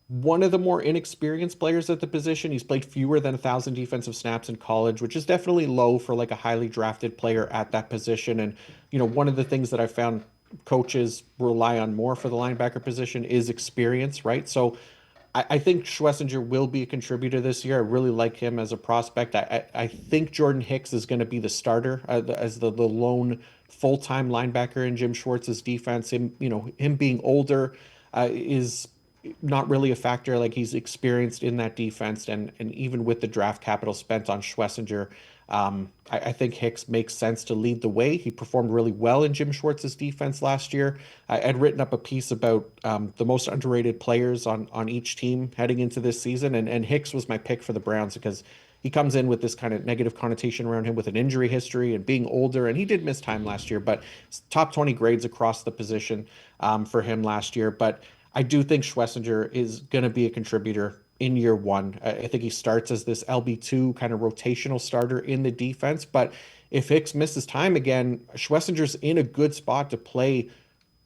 [SPEAKER 16] one of the more inexperienced players at the position. He's played fewer than 1,000 defensive snaps in college, which is definitely low for like a highly drafted player at that position. And, one of the things that I found coaches rely on more for the linebacker position is experience, right? So I think Schlesinger will be a contributor this year. I really like him as a prospect. I think Jordan Hicks is going to be the starter as the lone full-time linebacker in Jim Schwartz's defense. Him being older is not really a factor. Like, he's experienced in that defense, and even with the draft capital spent on Schlesinger, I think Hicks makes sense to lead the way. He performed really well in Jim Schwartz's defense last year. I had written up a piece about the most underrated players on each team heading into this season, and Hicks was my pick for the Browns because he comes in with this kind of negative connotation around him with an injury history and being older, and he did miss time last year, but top 20 grades across the position for him last year. But I do think Schlesinger is going to be a contributor in year one. I think he starts as this LB2 kind of rotational starter in the defense, but if Hicks misses time again, Schlesinger's in a good spot to play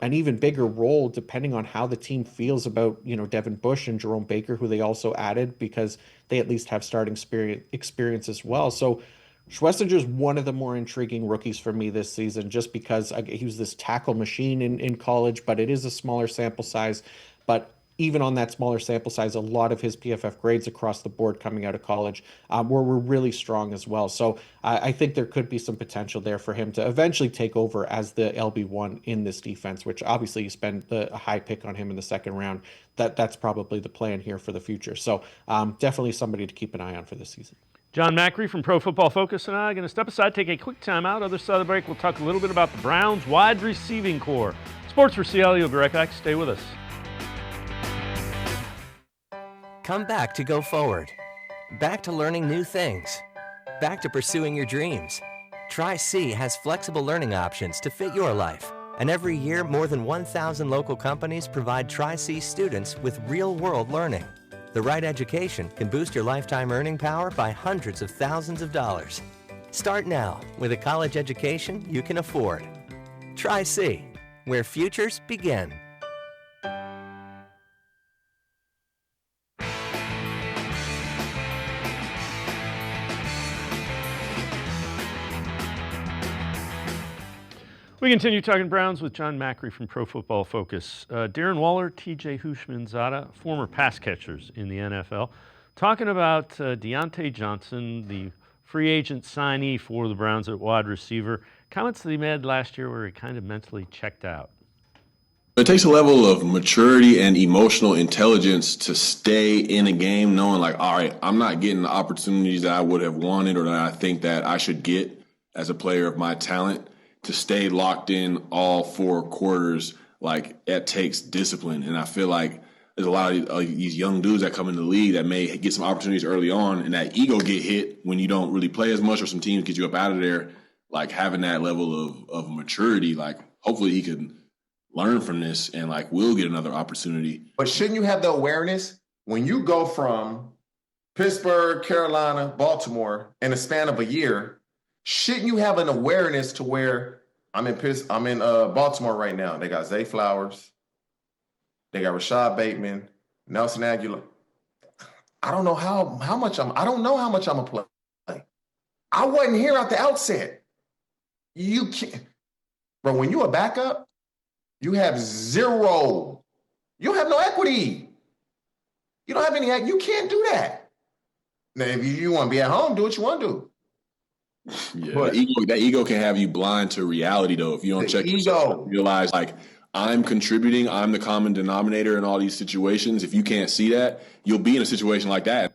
[SPEAKER 16] an even bigger role depending on how the team feels about, Devin Bush and Jerome Baker, who they also added because they at least have starting experience as well. So Schlesinger's one of the more intriguing rookies for me this season, just because he was this tackle machine in college, but it is a smaller sample size. But even on that smaller sample size, a lot of his PFF grades across the board coming out of college were really strong as well. So I think there could be some potential there for him to eventually take over as the LB1 in this defense, which obviously you spend a high pick on him in the second round. That's probably the plan here for the future. So definitely somebody to keep an eye on for this season.
[SPEAKER 1] John Macri from Pro Football Focus and I are going to step aside, take a quick timeout. Other side of the break, we'll talk a little bit about the Browns' wide receiving core. Sports4CLE will be right back. Stay with us.
[SPEAKER 14] Come back to Go Forward. Back to learning new things. Back to pursuing your dreams. Tri-C has flexible learning options to fit your life. And every year, more than 1,000 local companies provide Tri-C students with real-world learning. The right education can boost your lifetime earning power by hundreds of thousands of dollars. Start now with a college education you can afford. Tri-C, where futures begin.
[SPEAKER 1] We continue talking Browns with John Macri from Pro Football Focus. Darren Waller, T.J. Houshmandzadeh, former pass catchers in the NFL, talking about Deontay Johnson, the free agent signee for the Browns at wide receiver. Comments that he made last year where he kind of mentally checked out.
[SPEAKER 17] It takes a level of maturity and emotional intelligence to stay in a game knowing like, all right, I'm not getting the opportunities that I would have wanted or that I think that I should get as a player of my talent. To stay locked in all four quarters, like, it takes discipline. And I feel like there's a lot of these young dudes that come in the league that may get some opportunities early on, and that ego get hit when you don't really play as much or some teams get you up out of there. Like, having that level of maturity, like, hopefully he can learn from this and, like, will get another opportunity.
[SPEAKER 18] But shouldn't you have the awareness when you go from Pittsburgh, Carolina, Baltimore in the span of a year? Shouldn't you have an awareness to where I'm in Baltimore right now? They got Zay Flowers, they got Rashad Bateman, Nelson Aguilar. I don't know how much I'm gonna play. I wasn't here at the outset. You can't, bro. When you a backup, you have zero. You have no equity. You don't have any. You can't do that. Now, if you want to be at home, do what you want to do.
[SPEAKER 17] Yeah, but that ego can have you blind to reality, though. If you don't check yourself, realize, like, I'm contributing, I'm the common denominator in all these situations. If you can't see that, you'll be in a situation like that.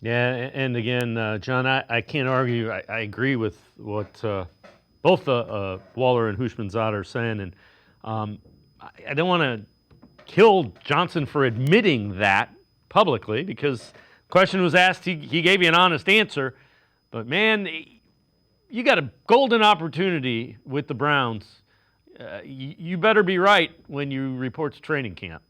[SPEAKER 1] Yeah, and again, John, I can't argue. I agree with what both Waller and Houshmandzadeh are saying, and I don't want to kill Johnson for admitting that publicly, because the question was asked, he gave you an honest answer. But, man, you got a golden opportunity with the Browns. You better be right when you report to training camp.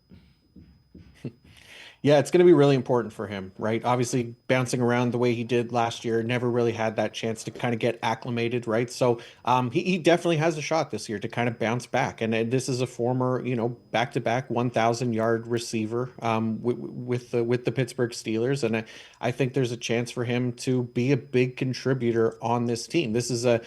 [SPEAKER 16] Yeah, it's going to be really important for him, right? Obviously, bouncing around the way he did last year, never really had that chance to kind of get acclimated, right? So he definitely has a shot this year to kind of bounce back. And this is a former, back-to-back 1,000-yard receiver with the Pittsburgh Steelers, and I think there's a chance for him to be a big contributor on this team. This is a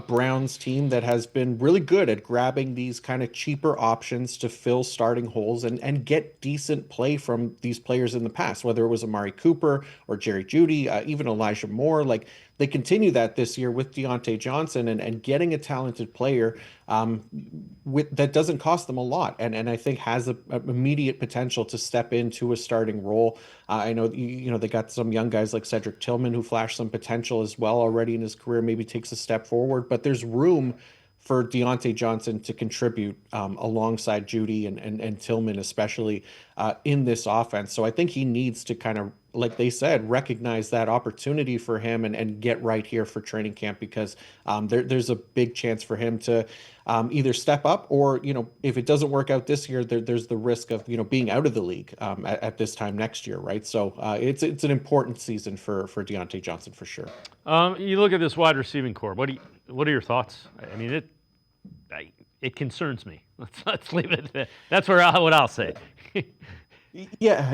[SPEAKER 16] Browns team that has been really good at grabbing these kind of cheaper options to fill starting holes and get decent play from these players in the past, whether it was Amari Cooper or Jerry Jeudy, even Elijah Moore. Like, they continue that this year with Deontay Johnson and getting a talented player that doesn't cost them a lot, and I think has a immediate potential to step into a starting role. I know they got some young guys like Cedric Tillman who flashed some potential as well already in his career, maybe takes a step forward, but there's room for Deontay Johnson to contribute alongside Jeudy and Tillman, especially in this offense. So I think he needs to kind of, like they said, recognize that opportunity for him and get right here for training camp, because there's a big chance for him to either step up or, if it doesn't work out this year, there's the risk of, being out of the league at this time next year, right? So it's an important season for Deontay Johnson for sure.
[SPEAKER 1] You look at this wide receiving core. What are your thoughts? I mean, it concerns me. Let's leave it at that. That's what I'll say.
[SPEAKER 16] Yeah.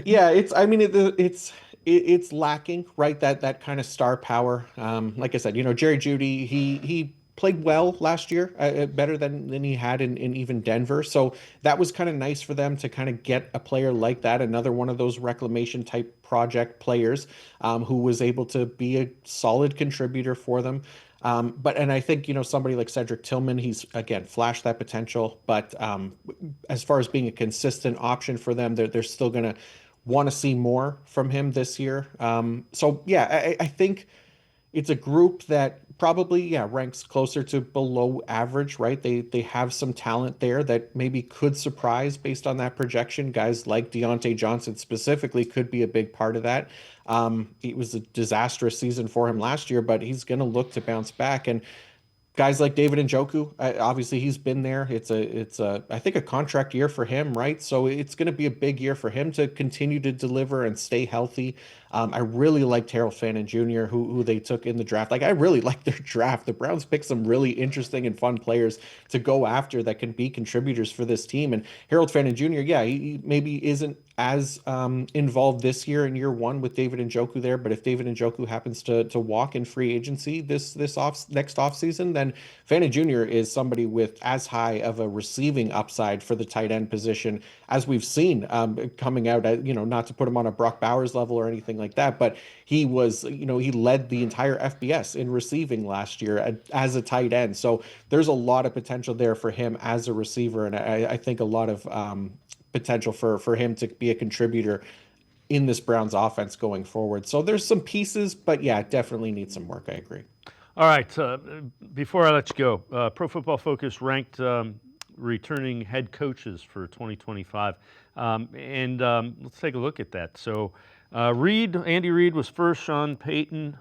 [SPEAKER 16] It's lacking, right? That kind of star power. Like I said, Jerry Jeudy, he played well last year, better than he had in even Denver. So that was kind of nice for them to kind of get a player like that, another one of those reclamation type project players who was able to be a solid contributor for them. And I think, somebody like Cedric Tillman, he's, again, flashed that potential. But as far as being a consistent option for them, they're still going to want to see more from him this year. I think it's a group that probably, ranks closer to below average, right? They have some talent there that maybe could surprise based on that projection. Guys like Deontay Johnson specifically could be a big part of that. It was a disastrous season for him last year, but he's going to look to bounce back. And guys like David Njoku, obviously he's been there. It's I think a contract year for him, right? So it's going to be a big year for him to continue to deliver and stay healthy. I really liked Harold Fannin Jr., who they took in the draft. Like, I really like their draft. The Browns picked some really interesting and fun players to go after that can be contributors for this team. And Harold Fannin Jr., he maybe isn't as involved this year in year one with David Njoku there, but if David Njoku happens to walk in free agency next offseason, then Fannin Jr. is somebody with as high of a receiving upside for the tight end position as we've seen coming out at, not to put him on a Brock Bowers level or anything like that, but he was, he led the entire FBS in receiving last year as a tight end. So there's a lot of potential there for him as a receiver, and I think a lot of potential for him to be a contributor in this Browns offense going forward. So there's some pieces, but definitely needs some work. I agree.
[SPEAKER 1] All right. Before I let you go, Pro Football Focus ranked returning head coaches for 2025. Let's take a look at that. So Andy Reid was first, Sean Payton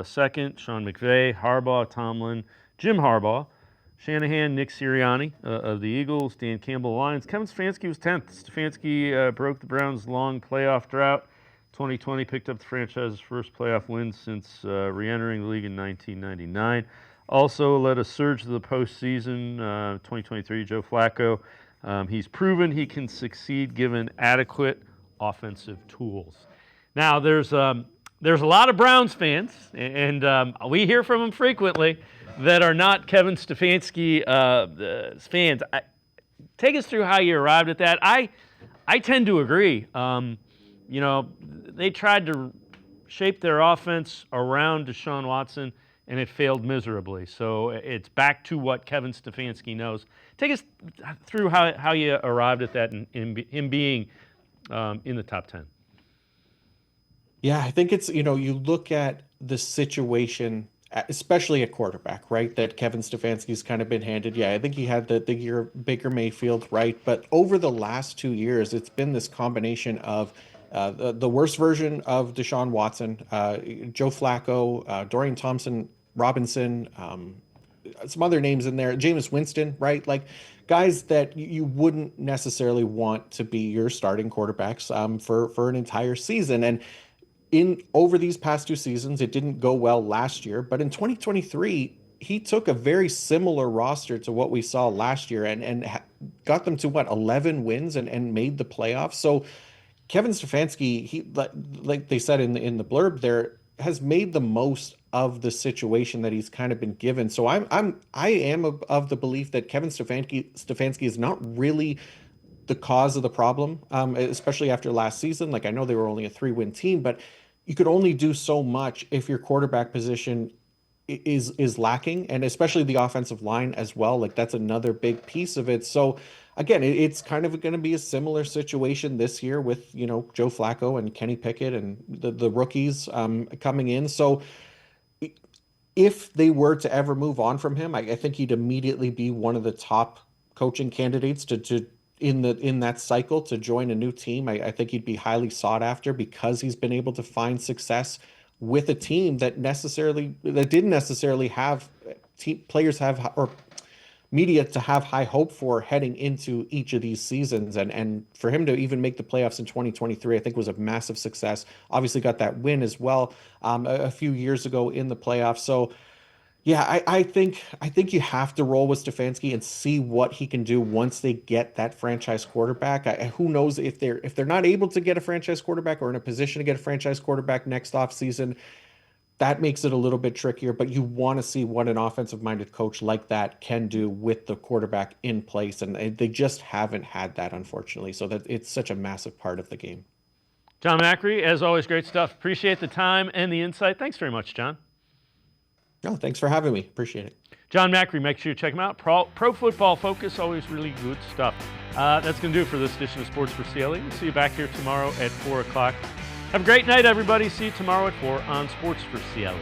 [SPEAKER 1] second, Sean McVay, Harbaugh, Tomlin, Jim Harbaugh, Shanahan, Nick Sirianni of the Eagles, Dan Campbell, Lions. Kevin Stefanski was 10th. Stefanski broke the Browns' long playoff drought. 2020 picked up the franchise's first playoff win since re-entering the league in 1999. Also led a surge to the postseason, 2023, Joe Flacco. He's proven he can succeed given adequate offensive tools. Now, there's a lot of Browns fans, and we hear from them frequently, that are not Kevin Stefanski fans. Take us through how you arrived at that. I tend to agree. They tried to shape their offense around Deshaun Watson, and it failed miserably. So it's back to what Kevin Stefanski knows. Take us through how you arrived at that and him being in the top 10.
[SPEAKER 16] Yeah, I think it's, you look at the situation, especially at quarterback, right, that Kevin Stefanski's kind of been handed. Yeah, I think he had the year Baker Mayfield, right? But over the last 2 years, it's been this combination of the worst version of Deshaun Watson, Joe Flacco, Dorian Thompson-Robinson, some other names in there. Jameis Winston, right? Like guys that you wouldn't necessarily want to be your starting quarterbacks for an entire season. And over these past 2 seasons, it didn't go well last year, but in 2023, he took a very similar roster to what we saw last year and got them to 11 wins and made the playoffs. So Kevin Stefanski, he, like they said in the blurb there, has made the most of the situation that he's kind of been given. So I am of the belief that Kevin Stefanski is not really the cause of the problem, especially after last season. Like, I know they were only a 3-win team, but you could only do so much if your quarterback position is lacking, and especially the offensive line as well. Like, that's another big piece of it. So again, it's kind of going to be a similar situation this year with, Joe Flacco and Kenny Pickett and the rookies coming in. So if they were to ever move on from him, I think he'd immediately be one of the top coaching candidates to in that cycle to join a new team. I think he'd be highly sought after because he's been able to find success with a team that didn't necessarily have players or media to have high hope for heading into each of these seasons. And for him to even make the playoffs in 2023, I think was a massive success. Obviously got that win as well a few years ago in the playoffs. So yeah, I think you have to roll with Stefanski and see what he can do once they get that franchise quarterback. Who knows if they're not able to get a franchise quarterback or in a position to get a franchise quarterback next offseason. That makes it a little bit trickier, but you want to see what an offensive-minded coach like that can do with the quarterback in place, and they just haven't had that, unfortunately. So that it's such a massive part of the game.
[SPEAKER 1] John Macri, as always, great stuff. Appreciate the time and the insight. Thanks very much, John.
[SPEAKER 16] No, thanks for having me. Appreciate it.
[SPEAKER 1] John Macri, make sure you check him out. Pro Football Focus, always really good stuff. That's going to do it for this edition of Sports for CLE. We'll see you back here tomorrow at 4 o'clock. Have a great night, everybody. See you tomorrow at 4 on Sports for CLE.